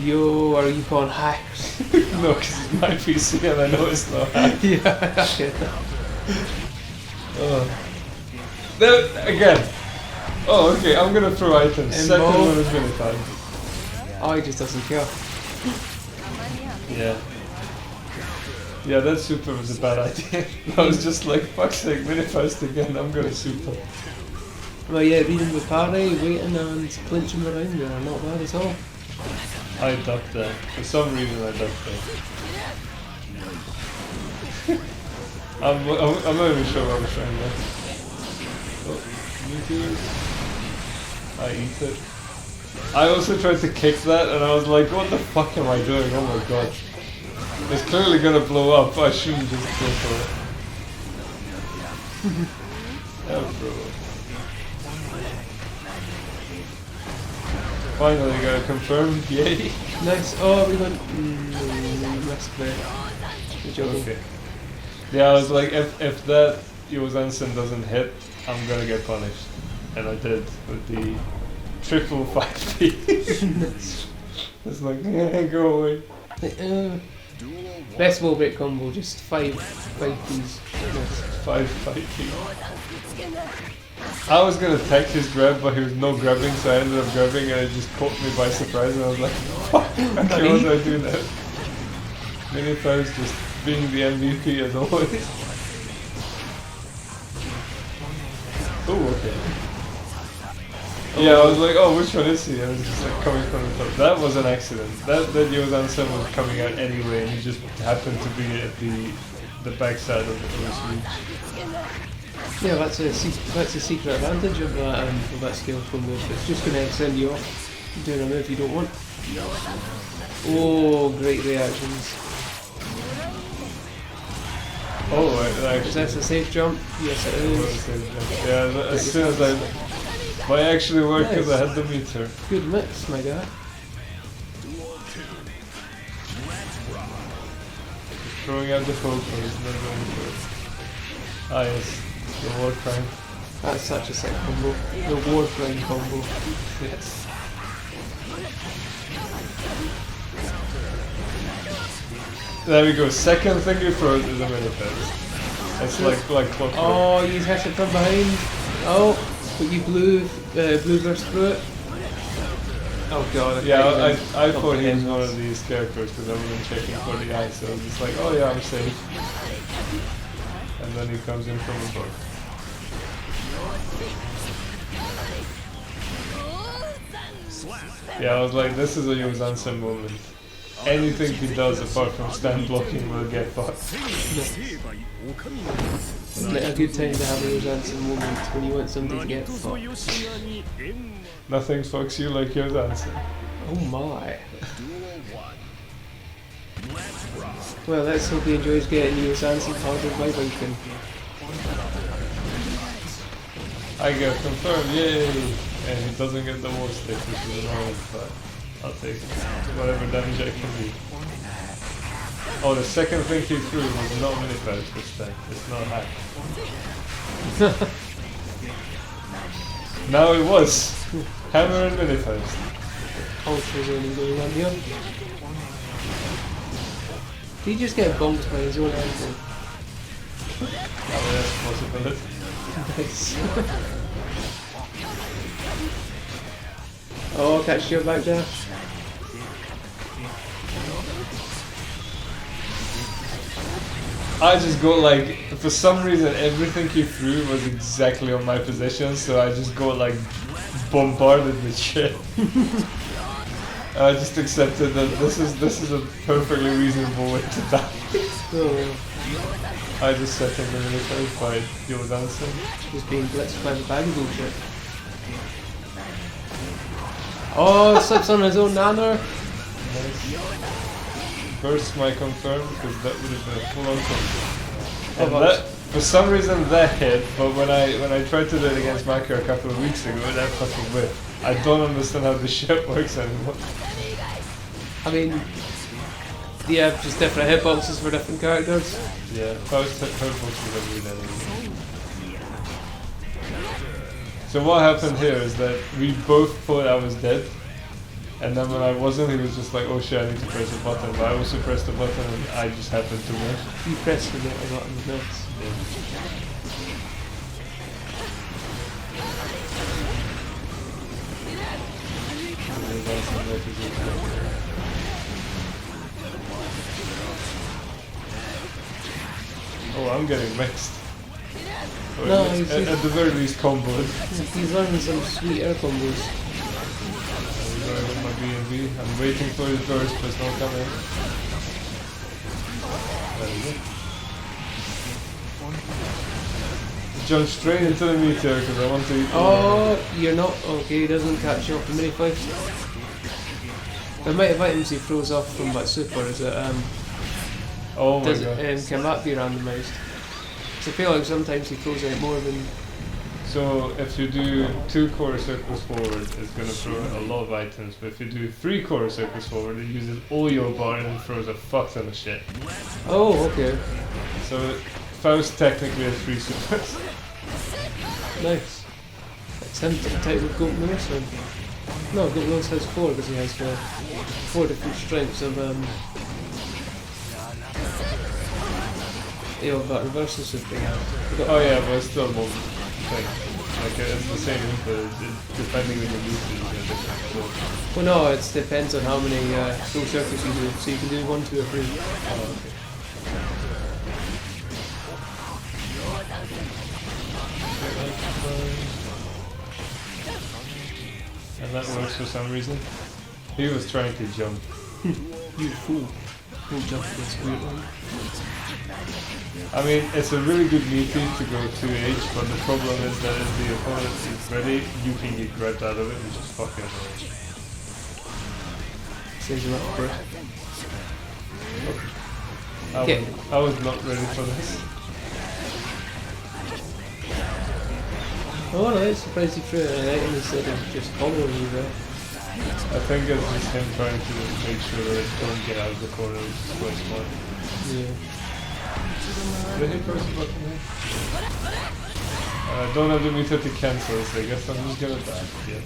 Yo, are you on hacks? No, because it's my PC and I know it's not hacked. Yeah, okay. Oh. There, again. Oh, okay, I'm gonna throw items. Second Involved. one is minifier. Oh, he just doesn't care. Yeah. Yeah, that super was a bad idea. I was just like, fuck's sake, minifast again, I'm gonna super. Well, yeah, reading with parry, waiting and clinching around there, not bad at all. I ducked that. For some reason I ducked that. I'm not even sure what I was trying there. Oh, meteors. I eat it. I also tried to kick that and I was like, what the fuck am I doing? Oh my god. It's clearly gonna blow up. I shouldn't just go for it. Oh, bro. Finally got it confirmed. Yay. Nice. Oh, we went. Missed there. Good job. Okay. Yeah, I was like, if that Yosansen doesn't hit, I'm gonna get punished. And I did with the triple 5p. It's like, go away. Best Rollback combo, just five keys. 5p. I was gonna tech his grab, but he was no grabbing, so I ended up grabbing and it just caught me by surprise and I was like, fuck, okay, what did I do that? Minifire is just being the MVP as always. Oh, okay. Yeah, I was like, oh, which one is he? I was just like coming from the top. That was an accident. That Yosan-sen was coming out anyway, and he just happened to be at the backside of the first reach. Yeah, that's a secret advantage of that skill combo. It's just going to send you off doing a move you don't want. Oh, great reactions. Oh, Is that a safe jump? Yes, it is. Yeah, as soon as I actually worked because I had the meter. Good mix, my guy. Throwing out the focus, not going for it. Ah yes, the war crime. That's such a sick combo. The war crime combo. Yes. There we go. Second thing you throw is a minifest. It's like clockwork. Oh, you hit it from behind. Oh, but you blew burst through it. Oh god. Yeah, I thought he was one of these characters because I wasn't checking for the eye, so I was just like, oh yeah, I'm safe. And then he comes in from above. Yeah, I was like, this is a Yosan-sen moment. Anything he does apart from stand blocking will get fucked. Like a good time to have a Yosan-sen moment when you want something to get fucked. Nothing fucks you like Yosan-sen. Oh my. Well, let's hope he enjoys getting Yosan-sen carded by Viking. I get confirmed, yay! And he doesn't get the war stick, which is annoying, but I'll take it. Whatever damage I can do. Oh, the second thing he threw was not minifest this time. It's not hacked. Now it was! Hammer and minifest. Ultra zoning going on here. Did he just get bonked by his own ankle? Oh, that's a possibility. Nice. Oh, catch your back dash. I just got like, for some reason everything he threw was exactly on my position, so I just got like bombarded with shit. I just accepted that this is a perfectly reasonable way to die. Oh, I just set him in the fight, Yosan-sen. he's being blitzed by the bag of bullshit. Oh, slips on his own nanner. Nice. Burst my confirm, because that would have been a full on confirm. And that, for some reason that hit, but when I tried to do it against Maka a couple of weeks ago, that fucking whipped. I don't understand how this shit works anymore. I mean, yeah, just different hitboxes for different characters. Yeah, Faust hitboxes are weird anyway. So what happened here is that we both thought I was dead. And then when I wasn't, he was just like, oh shit, I need to press a button. But I also pressed the button and I just happened to win. You pressed the button, nice. Oh, I'm getting mixed. Or No, at, he's- at the very least comboed. He's learning some sweet air combos. I'm going with my B&B. I'm waiting for his burst, but it's not coming. There we go. Jump straight into the meteor because I want to eat. Oh, you're not. Okay, he doesn't catch you off the mini fight. The amount of items he throws off from that super is it Oh my does god. can that be randomised? So I feel like sometimes he throws out more than. So if you do 2 quarter circles forward, it's going to throw a lot of items. But if you do 3 quarter circles forward, it uses all your bar and throws a fuck ton of shit. Oh, okay, So Faust technically has 3 supers. nice. It's him type with Goat Lewis then. No, Goat Lewis has 4 because he has 4 different strengths of that reversal super. Oh yeah, but it's still one thing. Like it's the same input, depending on your move, you get different. So, Well, no, it depends on how many full circles you do. So you can do 1, 2, or 3. oh, okay. And that works for some reason. He was trying to jump. You fool. Don't jump against weird one. I mean, it's a really good meaty to go 2H, but the problem is that if the opponent is ready, you can get grabbed out of it, which is fucking annoying. Saves you up for it. Okay. I was not ready for this. Oh, alright, surprised he threw an item instead of just comboing you there. I think it's just him trying to make sure that it don't get out of the corner, which is quite smart. Yeah. Did he press the button here? I don't have the meter to cancel, so I guess I'm just gonna die. Yeah.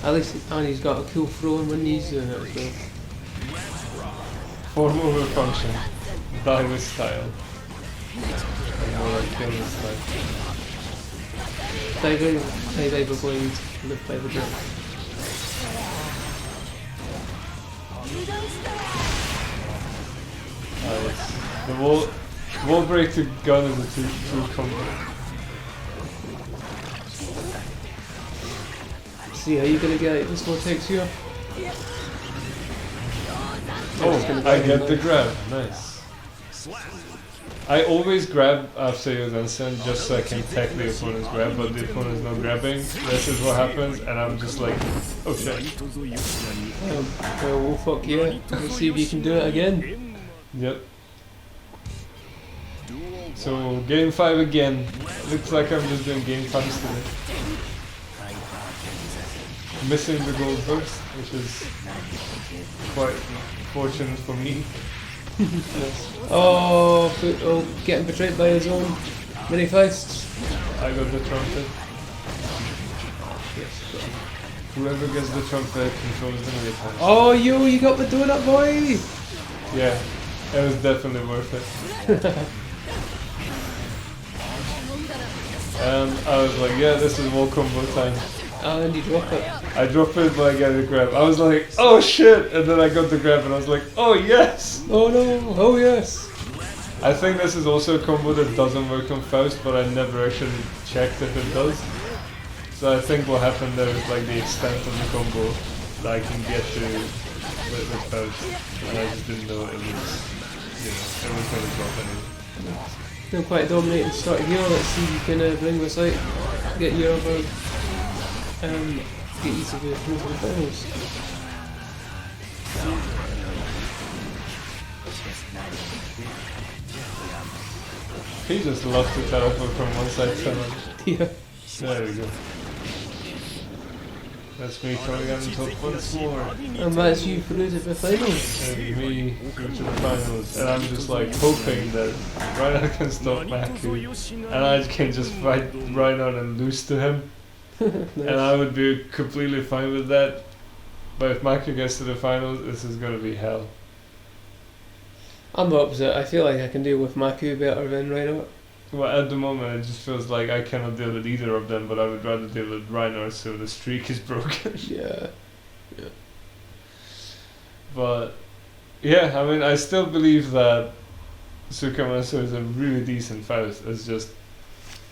At least and he's got a cool throw when he's doing it as well. Form over function. Die with style. And more like kill with style. Diver blade, live by the drip. Yes. The wall break to gun is a two combo. See how you gonna get it? This one takes you. Oh, I get the grab. Nice. I always grab after your Zensen just so I can tech the opponent's grab, but the opponent's not grabbing. This is what happens, and I'm just like, oh shit. Well, fuck yeah. Let's see if you can do it again. Yep. So, game 5 again. Looks like I'm just doing game 5s today. Missing the gold burst, which is quite fortunate for me. Oh, getting betrayed by his own mini fists. I got the trumpet. Yes. Whoever gets the trumpet controls the mini punch. Oh, you got the donut boy. Yeah, it was definitely worth it. And I was like, yeah, this is wall combo time. Oh, and you drop it. I dropped it, but I got the grab. I was like, oh shit! And then I got the grab, and I was like, oh yes! Oh no! Oh yes! I think this is also a combo that doesn't work on Faust, but I never actually checked if it does. So I think what happened there is like the extent of the combo that I can get to with Faust, and I just didn't know it was, it was going to drop anyway. Still quite dominating start here. Let's see if you can bring this out. Get your other. Get you to the finals. He just loves to teleport from one side to another. Yeah. There we go. That's me coming on top once more. And that's you through to the finals. And me through to the finals. And I'm just like hoping that Rhino can stop Maku. And I can just fight Rhino and lose to him. And I would be completely fine with that. But if Maku gets to the finals, this is going to be hell. I'm the opposite. I feel like I can deal with Maku better than Rhino. Well, at the moment, it just feels like I cannot deal with either of them, but I would rather deal with Rhino, so the streak is broken. Yeah. But, yeah, I mean, I still believe that Sukamoso is a really decent Faust. It's just,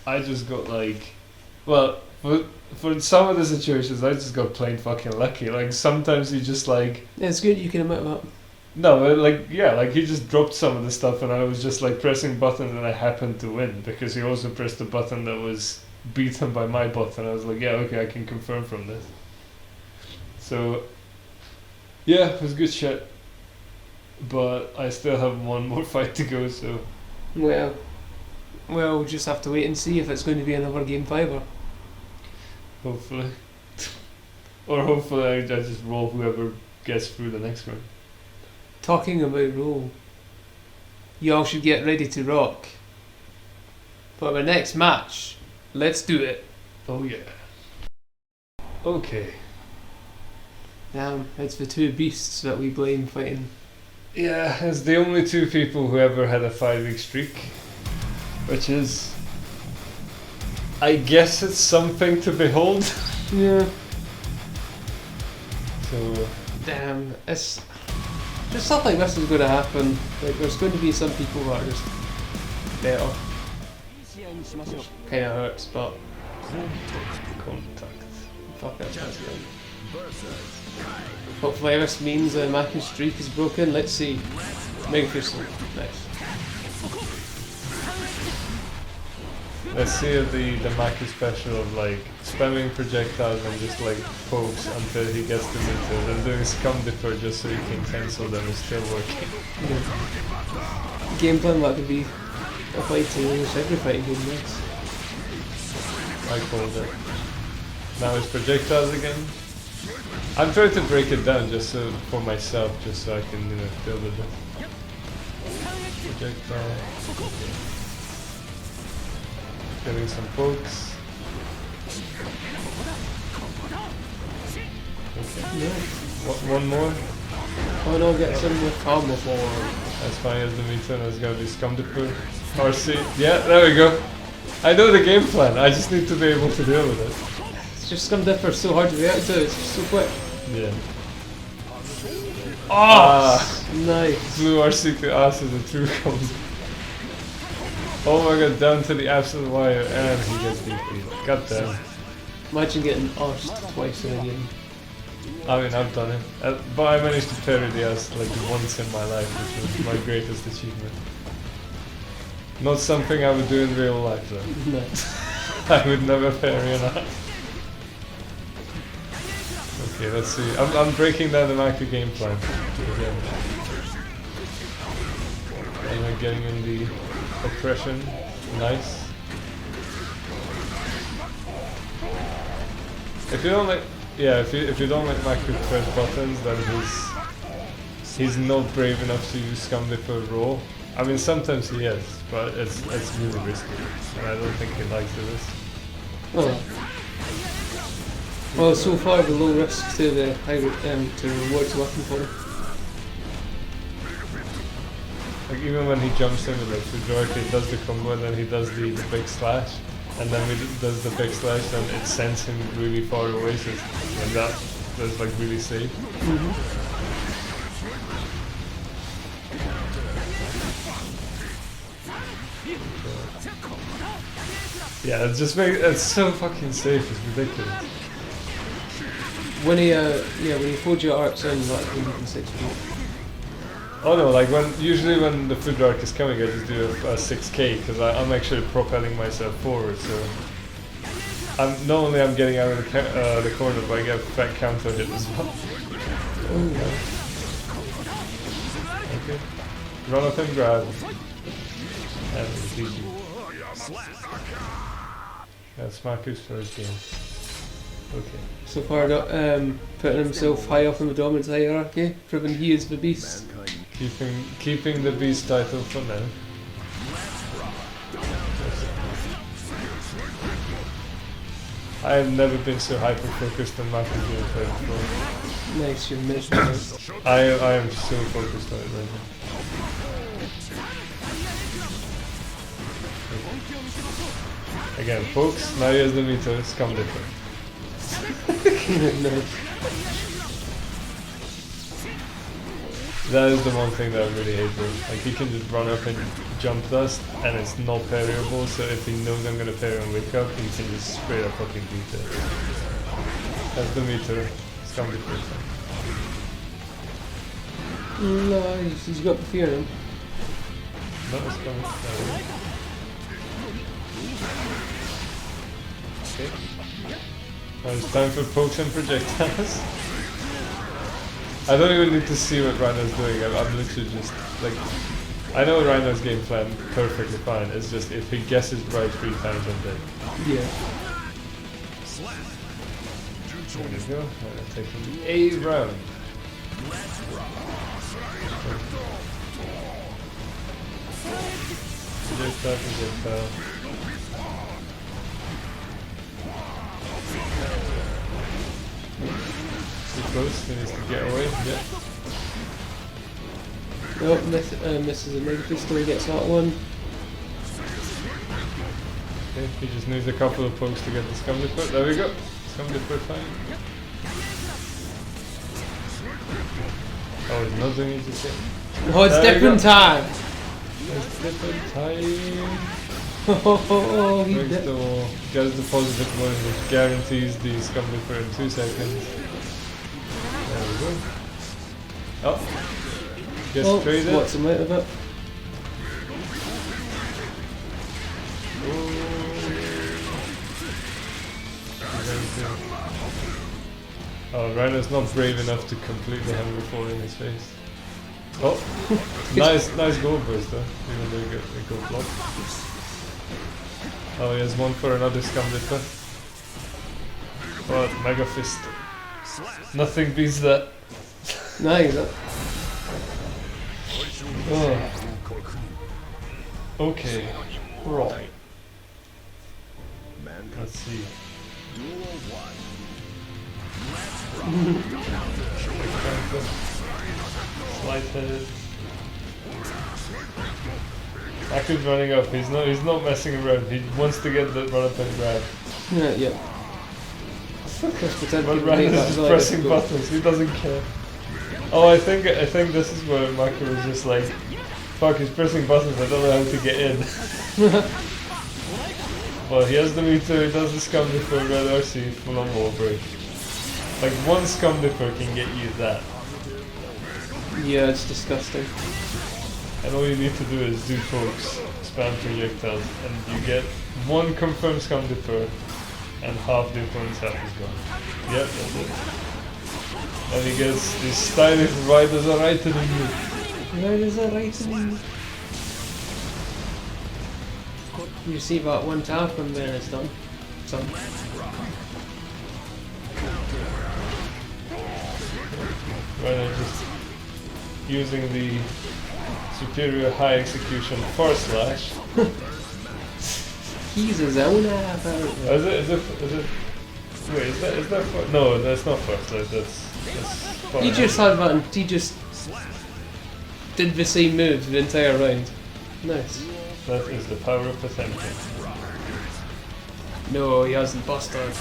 I just got like, well, for some of the situations, I just got plain fucking lucky. Like, sometimes you just like... Yeah, it's good you can admit that. No, but like, yeah, like he just dropped some of the stuff and I was just like pressing buttons and I happened to win because he also pressed the button that was beaten by my button. I was like, yeah, okay, I can confirm from this. So, yeah, it was good shit. But I still have one more fight to go, so... Well, we'll just have to wait and see if it's going to be another game 5er. Hopefully. Or hopefully I just roll whoever gets through the next round. Talking about roll, y'all should get ready to rock. For the next match, let's do it. Oh yeah. Okay. Damn, it's the two beasts that we blame fighting. Yeah, it's the only two people who ever had a 5-week streak. Which is... I guess it's something to behold. Yeah. So... Damn, it's... Just stuff like this is going to happen. Like, there's going to be some people that are just better. Kind of hurts, but Contact. fuck it. That's good. Hopefully this means the Maku's streak is broken. Let's see. Mega Fist. Nice. Let's see if the Maki special of like spamming projectiles and just like pokes until he gets the meter and doing scum dipper just so he can cancel them is still working. Yeah. Game plan that could be applied to almost every fighting game next. I called it. Now it's projectiles again. I'm trying to break it down just so for myself, just so I can, you know, deal with it. Projectile. Getting some pokes. Okay. Yeah. One more. Oh no, get some with combo form. That's fine as the meter, and it's gonna be scum to put. RC. Yeah, there we go. I know the game plan, I just need to be able to deal with it. It's just Scum Dipper's so hard to react to, it's just so quick. Yeah. Oh! Nice. Blue RC to ass is a true combo. Oh my god, down to the absolute wire, and he gets DP. God damn. Imagine getting arsed twice in a game. I mean, I've done it. But I managed to parry the ass like once in my life, which was my greatest achievement. Not something I would do in real life though. No. I would never parry an ass. Okay, let's see. I'm breaking down the Maku game plan again. And we're getting in the oppression. Nice. If you don't like, yeah, if you don't like Maku press buttons, then he's not brave enough to use Scum Dipper roll. I mean, sometimes he is, but it's really risky, and I don't think he likes this. Oh. Well, so far the low risk to the high to rewards working for him. Like even when he jumps in with like Fujorki, he does the combo and then he does the big slash, and then he does the big slash and it sends him really far away, so and that's like really safe. Mm-hmm. Yeah, it's so fucking safe, it's ridiculous. When he folds your arcs in, like when you can 6 feet. Oh no, like usually when the food arc is coming, I just do a 6k because I'm actually propelling myself forward. So not only I'm getting out of the corner, but I get a fat counter hit as well. Oh. Okay, run up and grab, and GG. That's Maku's first game. Okay. So far, putting himself high up in the dominance hierarchy, proving he is the beast. Mankind. Keeping the beast title for now. I have never been so hyper focused on Mako gameplay before. Nice, you're miserable. I am so focused on it right now. Again, folks, now here's the meter, it's come different. Nice. That is the one thing that I really hate though. Like he can just run up and jump dust and it's not parryable, so if he knows I'm gonna parry and wake up, he can just straight up fucking beat it. That's the meter, it's come different. No, he's got the fear in him. No, it's coming. Okay. Now it's time for pokes and projectiles. I don't even need to see what Rhino's doing. I'm literally just like, I know Rhino's game plan perfectly fine. It's just if he guesses right 3 times, I'm dead. Yeah. There we go. Taking the A round. Projectile. Too close, he needs to get away. Yeah. Nope, misses a mega pistol, gets that one. Okay, he just needs a couple of pokes to get the scum foot. There we go. Scum foot time. Oh, it's not doing it just yet. Oh, it's There you different go. time! It's different time. Oh, he Breaks did. the wall. Gets the positive one, which guarantees the scum foot in 2 seconds. There we go. Oh. Gets Oh, traded. what's him out of it? Oh, Rhino's not brave enough to completely have a fall in his face. Oh, nice goal burst though, even though it got blocked. Oh, he has one for another scum dipper. Oh, Mega Fist. Nothing beats that. Nice. Oh. Okay, right. Mankind. Let's see. Duel 1. Slight headed. Aku's running up. He's not messing around. He wants to get the run up and grab. Yeah. But Ryan is just pressing buttons. He doesn't care. Oh, I think this is where Mako was just like, fuck, he's pressing buttons. I don't know how to get in. Well, he has the meter. He does the scum dipper, red RC, full on wall break. Like one scum dipper can get you that. Yeah, it's disgusting. And all you need to do is do pokes, spam projectiles, and you get one confirmed scum dipper, and half the opponent's health is gone. Yep, that's it. And he gets these stylish riders are right to the knee. Riders are right to me. You receive that one tap and then it's done. Done. Right, just using the superior high execution force slash. He's a zone apparently. Is it? Wait, is that? No, that's not force slash. That's. He just had that and he just did the same move the entire round. Nice. That is the power of Potemkin. No, he hasn't busted.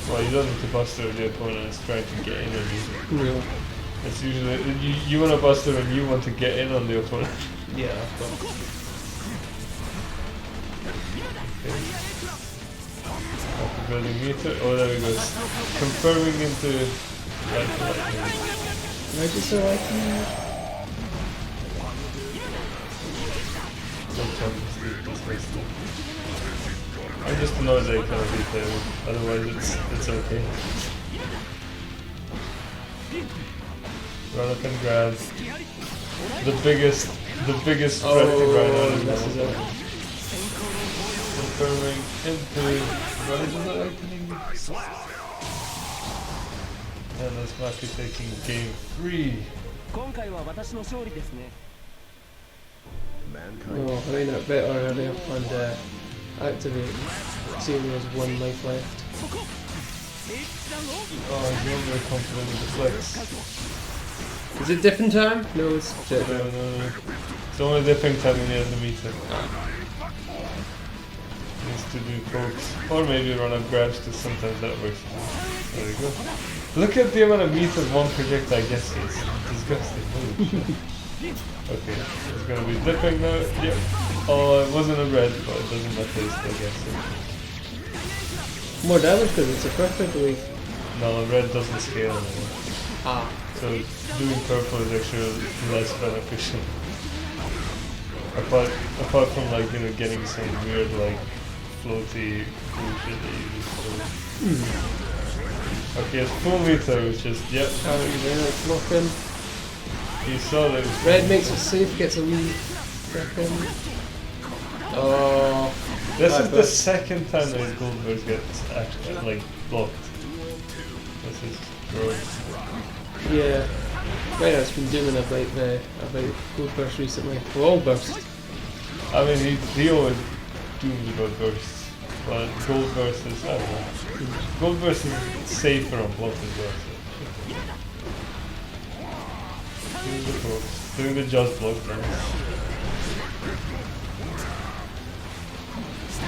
Well, you don't need to buster if the opponent is trying to get in on you. No. It's usually you want to buster and you want to get in on the opponent. Yeah, but After building meter, oh there we go. Confirming into lightning. I just so I can. I'm just annoyed that it cannot be played. Otherwise, it's okay. Run up and grab. The biggest threat to grind out of this is this. it. Confirming into Why doesn't it opening? And that's Maki taking game 3. 今回は私の勝利ですね。 Mankind. Oh, I mean, it better hurry up and activate. See if there's 1 life left. Oh, I'm not very confident with the flex. Is it different time? No, it's No, different. no. It's only dipping time in the end of the meter. Needs to do pokes. Or maybe run up grabs, because sometimes that works. There we go. Look at the amount of meters one projectile gets. It's disgusting. Holy shit. Okay, it's gonna be dipping now. Yep. Oh, it wasn't a red, but it doesn't matter, it's still guessing. More damage because it's a perfect week. No, red doesn't scale anymore. Ah. So doing purple is actually less beneficial. Apart from like, you know, getting some weird like floaty bullshit that you just do. Okay, it's full meter, which is, yep. It's locking. You saw that it was Red makes it safe, gets a wee second. Oh. This is the second time those gold birds get actually like blocked. This is gross. Yeah. Right, I've been doing about gold burst recently. Well, all burst. I mean, he always dooms about bursts, but gold burst is, I don't know. Gold burst is safer on block as well. So. Doing the pokes, doing the just block dance.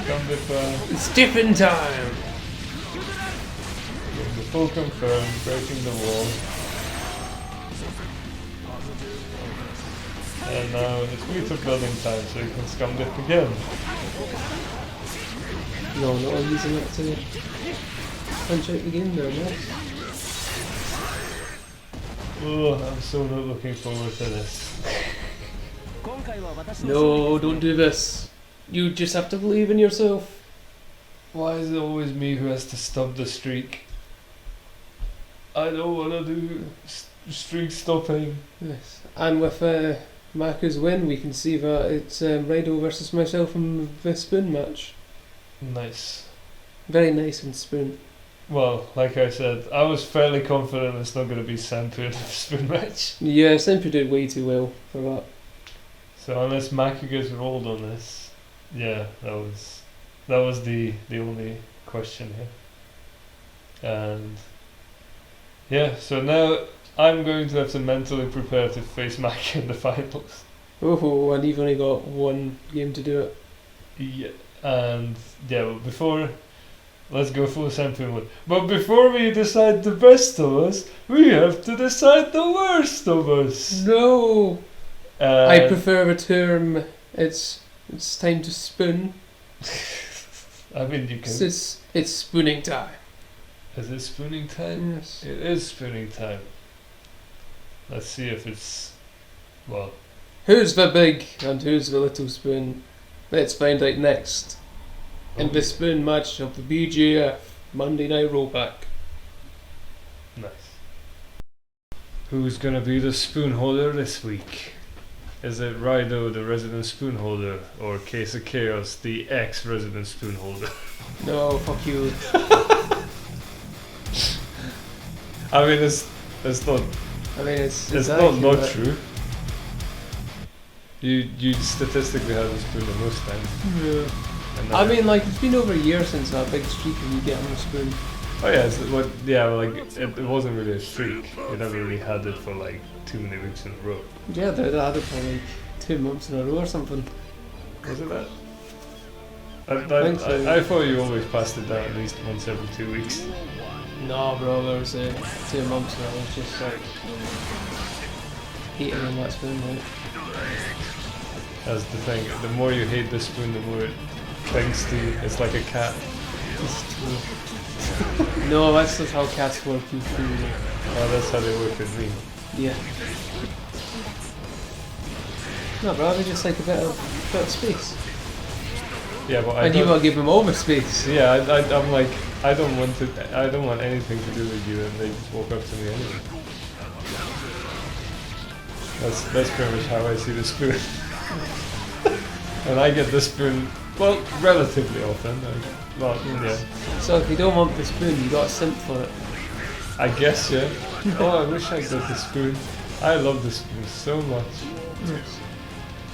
Come with It's different time! the full confirm, breaking the wall. And now it's meter building time, so you can scum dip again. No, not I'm using it to punch out the game there, no. Oh, I'm so not looking forward to this. 今回は私の勝利 No, don't do this. You just have to believe in yourself. Why is it always me who has to stop the streak? I don't want to do streak stopping. Yes. And with Maku's win, we can see that it's Rido versus myself in the spoon match. Nice. Very nice and spoon. Well, like I said, I was fairly confident it's not going to be Sampu in the spoon match. Yeah, Sempre did way too well for that. So unless Maku gets rolled on this, yeah, that was the only question here. And yeah, so now I'm going to have to mentally prepare to face Maku in the finals. Oh, and you've only got 1 game to do it. Yeah, and yeah, but let's go full Sampu mode. But before we decide the best of us, we have to decide the worst of us. No! I prefer the term, it's time to spoon. I mean, you can. It's spooning time. Is it spooning time? Yes. It is spooning time. Let's see if it's. Well, Who's the big and who's the little spoon? Let's find out next. In the spoon match of the BGF Monday Night Rollback. nice. Who's gonna be the spoon holder this week? Is it Rido, the resident spoon holder, or Case of Chaos, the ex-resident spoon holder? No, fuck you. I mean, it's not I mean, it's not accurate. true. You statistically have the spoon the most times. Yeah. And I then- mean, like, it's been over a year since that big streak of you getting a spoon. Oh yeah, like it wasn't really a streak. You never really had it for like too many weeks in a row. Yeah, they had it for like 2 months in a row or something. Was it that? think so. I thought you always passed it down at least once every 2 weeks. No, bro, there was 2 months where I was just like eating on that spoon, right? That's the thing. The more you hate the spoon, the more it clings to you. It's like a cat. No, that's not how cats work, you fool. Oh, that's how they work with me. Yeah. No, bro, they just like a bit of space. Yeah, but I And you don't. want to give them all the space. Yeah, I'm like, I don't want anything to do with you, and they just walk up to me anyway. That's pretty much how I see the spoon. When I get the spoon, Well, relatively often. Well, yeah. So if you don't want the spoon, you got a simp for it. I guess, yeah. Oh, I wish I got the spoon. I love the spoon so much. Yes.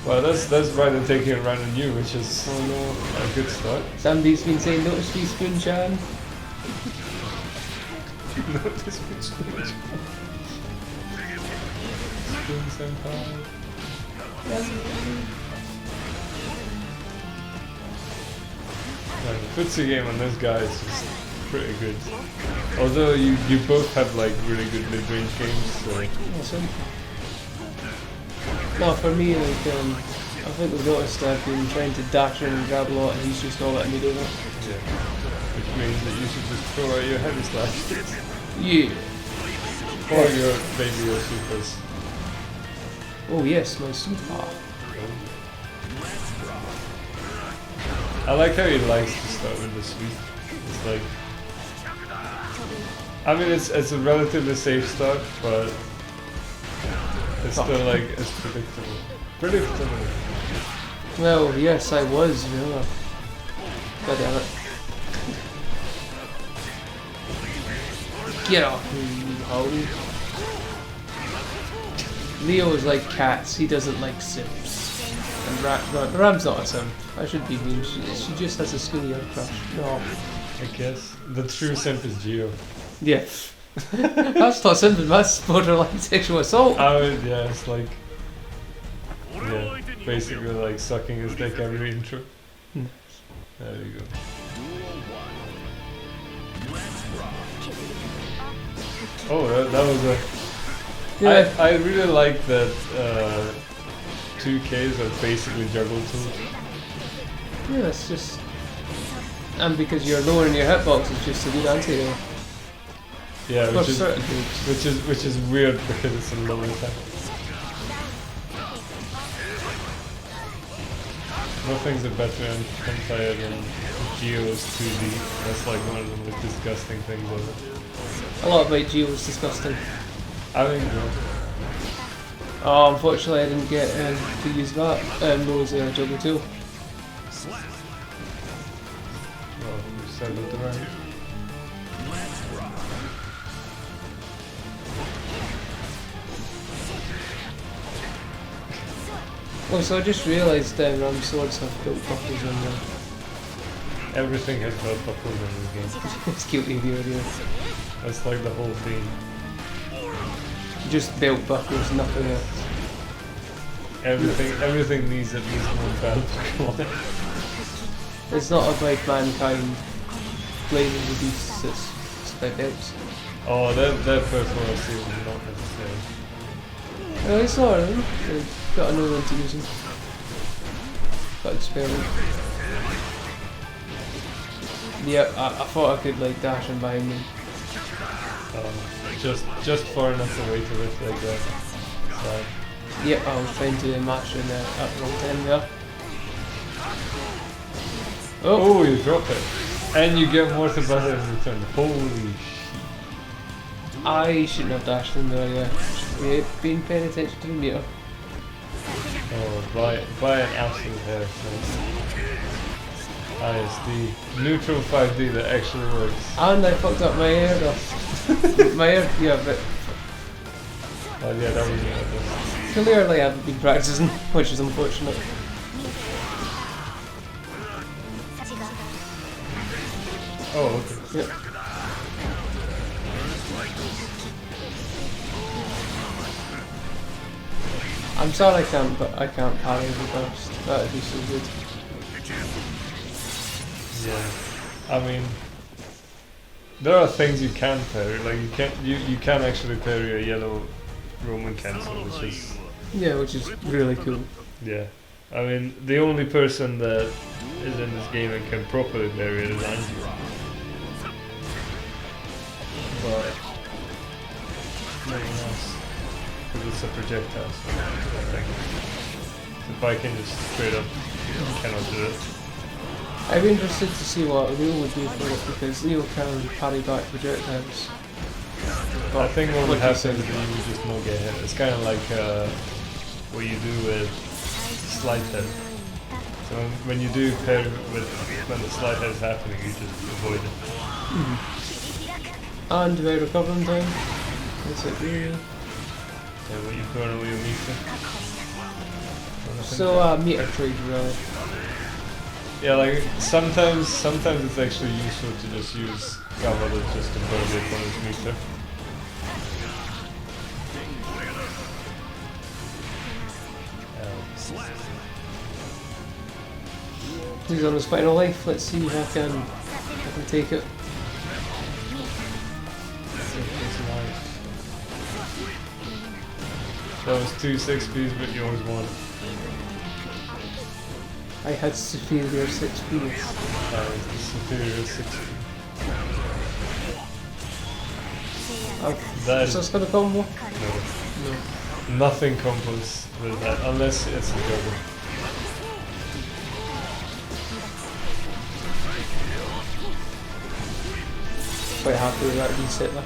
Well, that's right and taking it around on you, which is Oh no. a good start. Somebody's been saying notice me spoon, Chan. Notice me spoon. Spoon senpai. The footsie game on this guy is just pretty good. Although you both have like really good mid-range games, so Awesome. No, for me, like, I think we've noticed I've been trying to dash in and grab a lot, and he's just not letting me do that. yeah. Which means that you should just throw out your heavy slash. Yeah. Or your baby or supers. Oh yes, my super. I like how he likes to start with the sweep. It's like, I mean, it's a relatively safe start, but it's still like it's predictable. Predictable. Well, yes, I was, you know. God damn it. Get off me, you hoe. Leo is like cats, he doesn't like simps. And Ram's not a simp. I should be mean, she just has a skinny crush. No. I guess the true simp is Geo. Yeah. That's not simping, that's borderline sexual assault. Yeah, it's like, yeah, basically like sucking his dick every intro. Hmm. There you go. Oh, that was a. Yeah. I really like that 2Ks are basically juggle tools. Yeah, it's just. And because you're lowering your hitbox, it's just a good anti-air. Yeah, For certain moves. which is weird because it's a low attack. Nothing's a better anti-air than Geo's 2D. That's like one of the most disgusting things ever. A lot about Geo was disgusting. I think so. Oh, unfortunately I didn't get to use that. Those juggle too. Well, we settled around. Oh, so I just realised Ram swords have built buckles on them. Everything has got buckles in this game. It's guilty of the idea. That's like the whole theme. Just belt buckles, nothing else. Everything needs at least one belt buckle. It's not about mankind blaming the beasts, it's about belts. Oh, that purple is not necessary. Oh, it's alright. You've got to know when to use them. Got to experiment. Yeah, I thought I could like dash in behind them. Just far enough away to lift like that. Side. Yep, I was trying to match in at wrong time there. Oh, you drop it. And you get more to battle in return. Holy shit. I shouldn't have dashed in there, yeah. Yeah, been paying attention to the meter. Oh, buy an absolute hair. ISD. Neutral 5D that actually works. And I fucked up my air though. My air, yeah, but Oh yeah, that was it. clearly I haven't been practicing, which is unfortunate. Oh, okay. Yep. I'm sorry I can't parry the burst. That would be so good. Yeah. I mean, there are things you can parry. Like you can actually parry a yellow Roman cancel, which is Yeah, which is really cool. yeah. I mean, the only person that is in this game and can properly parry it is Angie. But no one else. Because it's a projectile. So if I can just straight up cannot do it. I'd be interested to see what Leo would do for it because Leo can parry back projectiles. I think what would What you happen said. is that you would just not get hit. It's kind of like what you do with slide head. So when you do pair with when the slide head's happening, you just avoid it. And very recovering time. That's it really. Yeah, but you burn away your meter. So meter trade really. Yeah, like sometimes it's actually useful to just use Gavada just to burn the opponent's meter. He's on his final life. Let's see if I can take it. That was 2 6Ps, but yours won. I had superior 6Ps. That was the superior 6P. That Is this gonna combo? no, No. nothing combos with that unless it's a juggle. Quite happy with that reset there.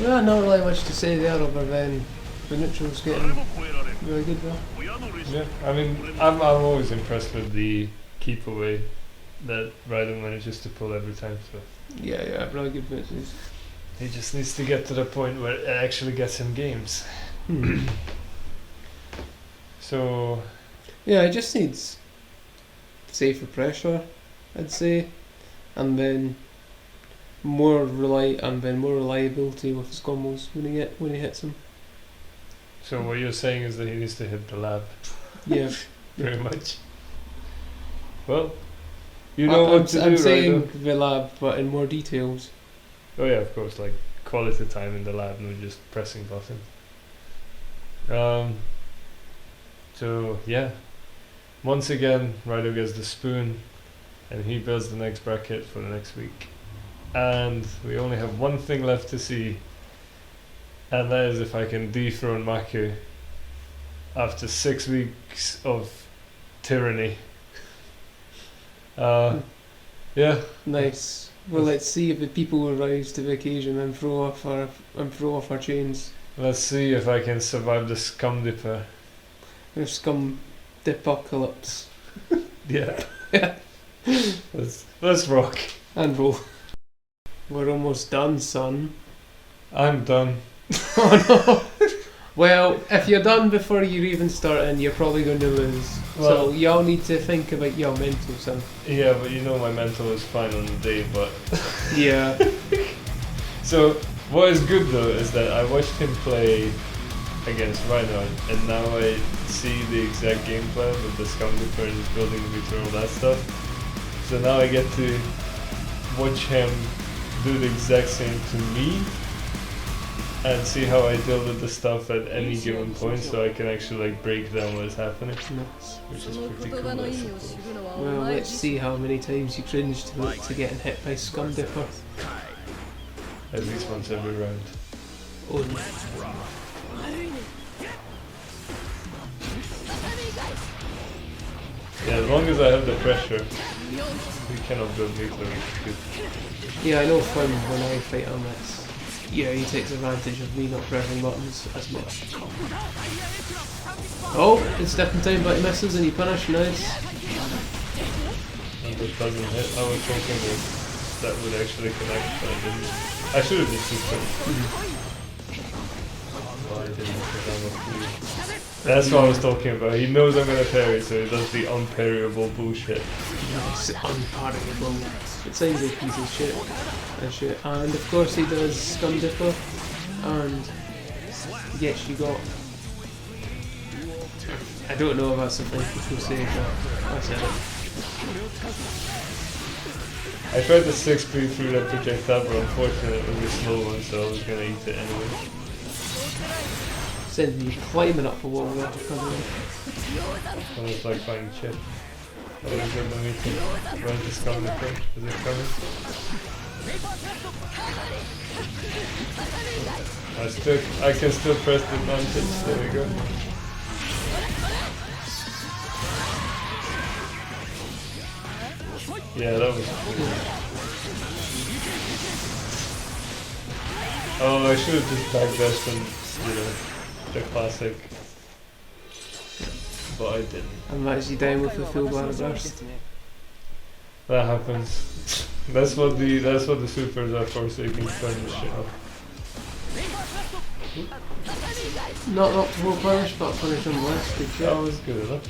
Yeah, not really much to say there other than the neutral's getting really good there. Yeah, I mean, I'm always impressed with the keep away that Raido manages to pull every time. So Yeah, really good mixes. he just needs to get to the point where it actually gets him games. So Yeah, it just needs safer pressure, I'd say, and then more reliability with his combos when he hits them. so what you're saying is that he needs to hit the lab, Yeah, very much. Well, you know what to I'm do, saying Raido. the lab, but in more details. Oh yeah, of course, like quality time in the lab, not just pressing button. So yeah, once again, Raido gets the spoon, and he builds the next bracket for the next week. And we only have one thing left to see, and that is if I can dethrone Maku after 6 weeks of tyranny. Yeah. Nice. Well, let's see if the people will rise to the occasion and throw off our chains. Let's see if I can survive the scum dipper. Their scum dipocalypse. Yeah. Let's rock. And roll. We're almost done, son. I'm done. Oh no. Well, if you're done before you're even starting, you're probably going to lose. So Well- y'all need to think about your mental self. Yeah, but you know my mental is fine on the day, but Yeah. so what is good though is that I watched him play against Reinhardt, and now I see the exact game plan with the scum dipper and building the meter and all that stuff. So now I get to watch him do the exact same to me and see how I deal with the stuff at any given point, so I can actually like break down what is happening, Nice. which is pretty cool. I suppose. Well, let's see how many times you cringe to getting hit by scum dipper. At least once every round. Oh, Yeah, as long as I have the pressure, we cannot build nuclear, which is good. yeah, I know Flynn when I fight him, yeah, he takes advantage of me not pressing buttons as much. Oh, it's dipping time, but he misses and he punish. Nice. And it doesn't hit. I was hoping that would actually connect, but I didn't. I should have just used it. Well, I didn't, because I'm a fool. That's what I was talking about. He knows I'm gonna parry, so he does the unparryable bullshit. It's unpardonable. It sounds like a piece of shit. And of course he does scum dipper. And yes, you got. I don't know if that's something people say, but I said it. I tried the 6P through that projectile, but unfortunately it was a slow one, so I was gonna eat it anyway. Sending you climbing up a wall there to cover it. Almost like finding chip. What is it, let me think. Where's this coming from? Is it coming? I can still press the advantage. There we go. Yeah, that was cool. Oh, I should have just backdashed and, the classic. But I didn't. I'm actually down with the full bar burst. That happens. That's what the supers are for, so you can turn the shit off. Not optimal punish, but punish on less. Good That job. was good enough.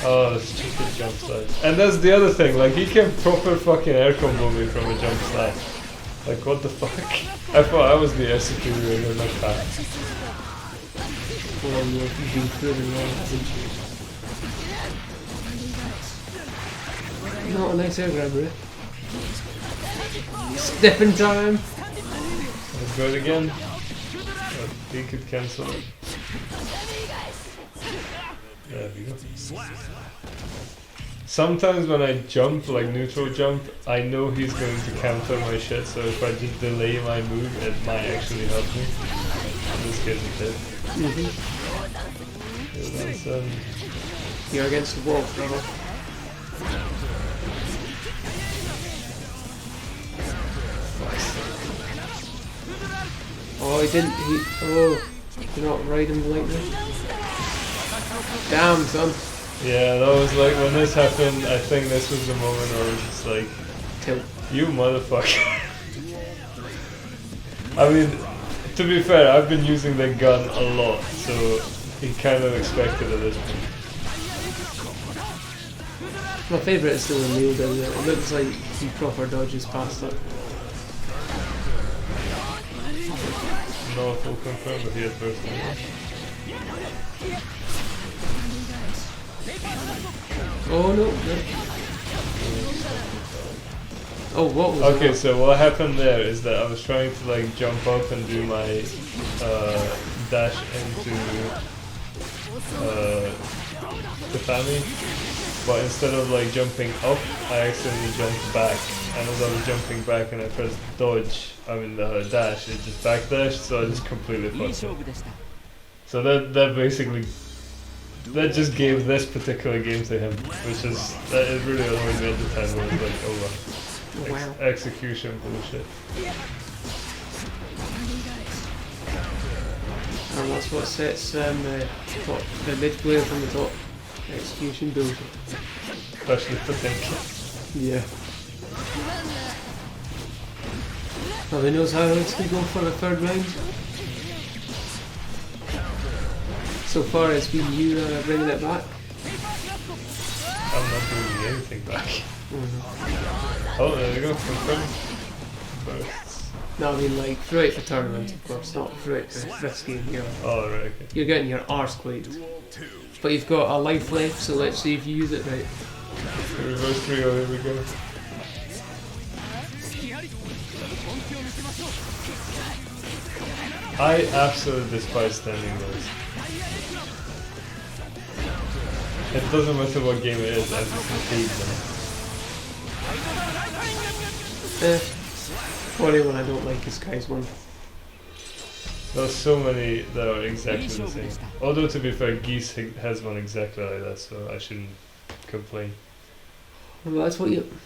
Oh, that's just a jump slide. And that's the other thing, like he can proper fucking air combo me from a jump slide. Like what the fuck? I thought I was the air superior, they're not that. Well, you've been proven wrong, haven't you? Not a nice air grab, bro. Stepping time! Let's go again. Oh, he could cancel it. There we go. Sometimes when I jump, like neutral jump, I know he's going to counter my shit, so if I just delay my move, it might actually help me. In this case it did. You're against the wall, brother. Oh, he didn't. You're not riding like this. Damn, son. Yeah, that was like when this happened. I think this was the moment where I was just like, Tilt. "You motherfucker!" I mean, to be fair, I've been using the gun a lot, so he kind of expected at this point. My favourite is still the nail down there. It looks like he proper dodges past it. No full confirm, but he had first one. Oh no. Oh, what was Okay, that? so what happened there is that I was trying to like jump up and do my dash into Kafami, but instead of like jumping up, I accidentally jumped back. And as I was jumping back and I pressed dodge, the dash, it just backdashed, so I just completely fucked up. So that basically, that just gave this particular game to him, which is, it really annoyed me at the time when it was like, oh wow. Wow. Execution bullshit. And that's what sets the mid player from the top. Execution bullshit. Especially for thinking. Yeah. Nobody knows how it's going to go for the third round. So far it's been you bringing it back. I'm not doing anything back. Oh, there we go. Confirm. Bursts. No, I mean like throughout the tournament, of course, not throughout this game here. Oh, right, okay. You're getting your arse played. But you've got a life left, so let's see if you use it right. The reverse trio, here we go. I absolutely despise standing those. It doesn't matter what game it is, I just hate them. Only one I don't like is Kai's one. There's so many that are exactly the same. Although to be fair, Geese has one exactly like that, so I shouldn't complain. Well,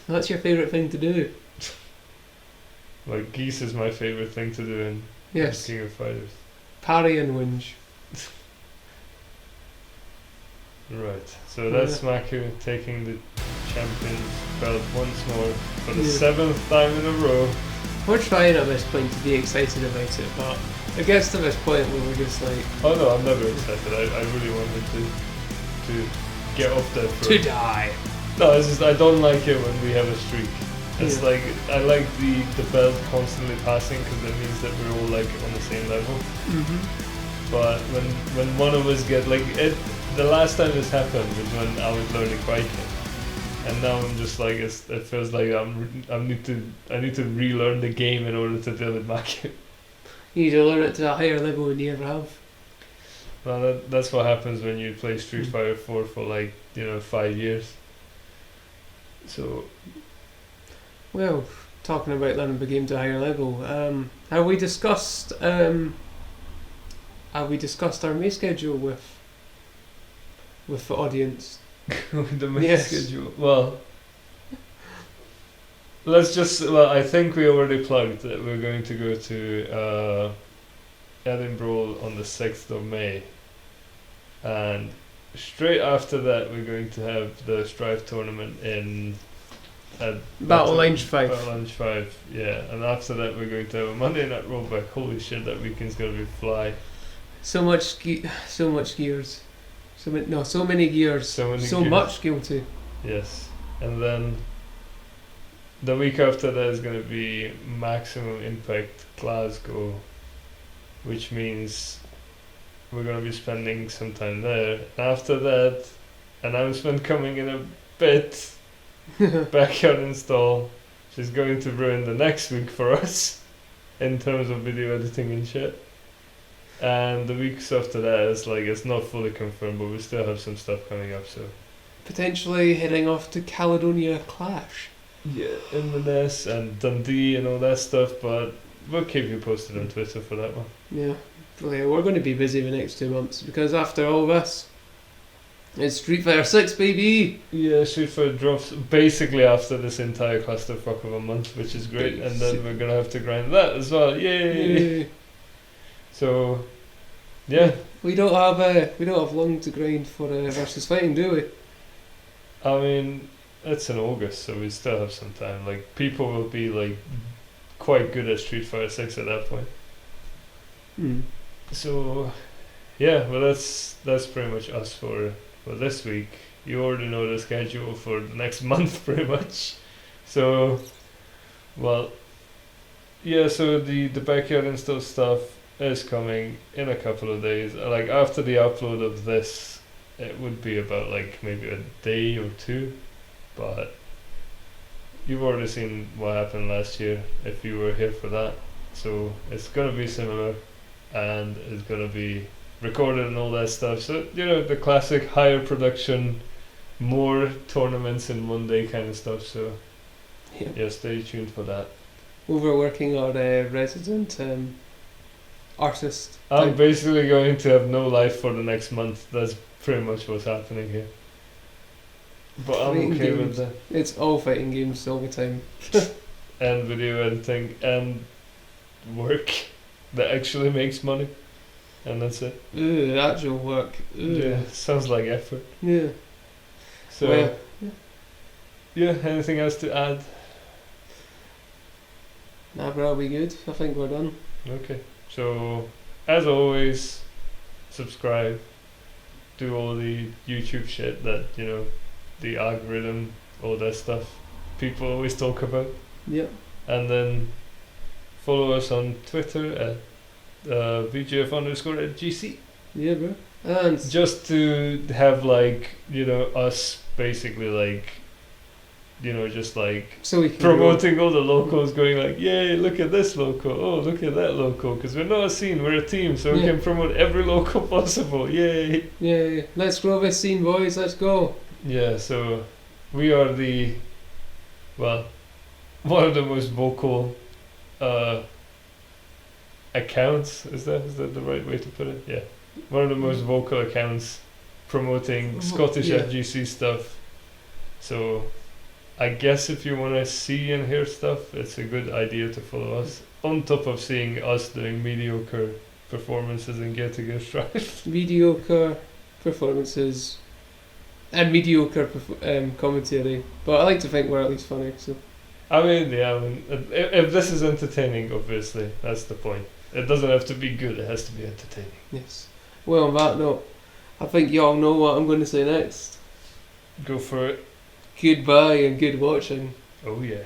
that's your favourite thing to do. Like, Geese is my favourite thing to do in Yes. King of Fighters. Parry and whinge. Right, so that's Maku taking the champion belt once more for the 7th time in a row. We're trying at this point to be excited about it, but it gets to this point where we're just like... Oh no, I'm never excited. I really wanted to get off that To foot. die! No, it's just I don't like it when we have a streak. It's Yeah. like, I like the belt constantly passing because that means that we're all like on the same level. Mm-hmm. But when one of us get like it, the last time this happened was when I was learning Viking, and now I'm just like it feels like I need to relearn the game in order to deal with Maku. You need to learn it to a higher level than you ever have. Well, that's what happens when you play Street Fighter 4 for like 5 years. So Well, talking about learning the game to a higher level, have we discussed our May schedule with the audience? The main Yes. schedule. Well, let's just. Well, I think we already plugged that we're going to go to Edinburgh on the 6th of May, and straight after that we're going to have the Strife tournament in Battle Lounge 5. Battle Lounge 5, yeah, and after that we're going to have a Monday night rollback. Holy shit, that weekend's gonna be fly. So much gears. So many gears. So many So gears. much guilty. Yes, and then the week after that is going to be Maximum Impact Glasgow, which means we're going to be spending some time there. After that, announcement coming in a bit, backyard install, which is going to ruin the next week for us in terms of video editing and shit. And the weeks after that is like, it's not fully confirmed, but we still have some stuff coming up, so. Potentially heading off to Caledonia Clash. Yeah, Inverness and Dundee and all that stuff, but we'll keep you posted on Twitter for that one. Yeah. Well, yeah, we're going to be busy the next 2 months because after all this, it's Street Fighter 6, baby! Yeah, Street Fighter drops basically after this entire clusterfuck of a month, which is great, and then we're gonna have to grind that as well. Yay! Yay. So, yeah, We don't have long to grind for versus fighting, do we? I mean, it's in August, so we still have some time. Like, people will be like quite good at Street Fighter 6 at that point. Hmm. So, yeah, well, that's pretty much us for this week. You already know the schedule for the next month, pretty much. So, well, yeah. So the backyard install stuff is coming in a couple of days. Like after the upload of this, it would be about like maybe a day or two, but you've already seen what happened last year if you were here for that. So it's gonna be similar, and it's gonna be recorded and all that stuff. So the classic higher production, more tournaments in one day kind of stuff. So Yeah. yeah, stay tuned for that. Overworking our resident artist. I'm type. basically going to have no life for the next month. That's pretty much what's happening here. But I'm Fighting okay with games. that. It's all fighting games all the time. And video editing and work that actually makes money. And that's it. Ooh, actual work. Ooh. Yeah, sounds like effort. Yeah. So, Well, yeah, anything else to add? nah, bro, we good? I think we're done. Okay. So, as always, subscribe. Do all the YouTube shit that, the algorithm, all that stuff people always talk about. Yep. And then follow us on Twitter at VGF_GC. Yeah, bro. And Just to have us basically just so we can promoting all the locals, going like, yay, look at this local, oh, look at that local, because we're not a scene, we're a team, so we Yeah. can promote every local possible, yay. Yeah, let's grow this scene, boys. Let's go. Yeah, so we are one of the most vocal accounts, is that the right way to put it? Yeah. One of the most vocal accounts promoting Scottish Yeah. FGC stuff. So I guess if you want to see and hear stuff, it's a good idea to follow us. On top of seeing us doing mediocre performances in Gear to Gear Strife. Mediocre performances and mediocre commentary, but I like to think we're at least funny. So I mean, if this is entertaining, obviously, that's the point. It doesn't have to be good, it has to be entertaining. yes. Well, on that note, I think you all know what I'm going to say next. Go for it. Goodbye and good watching. Oh yeah.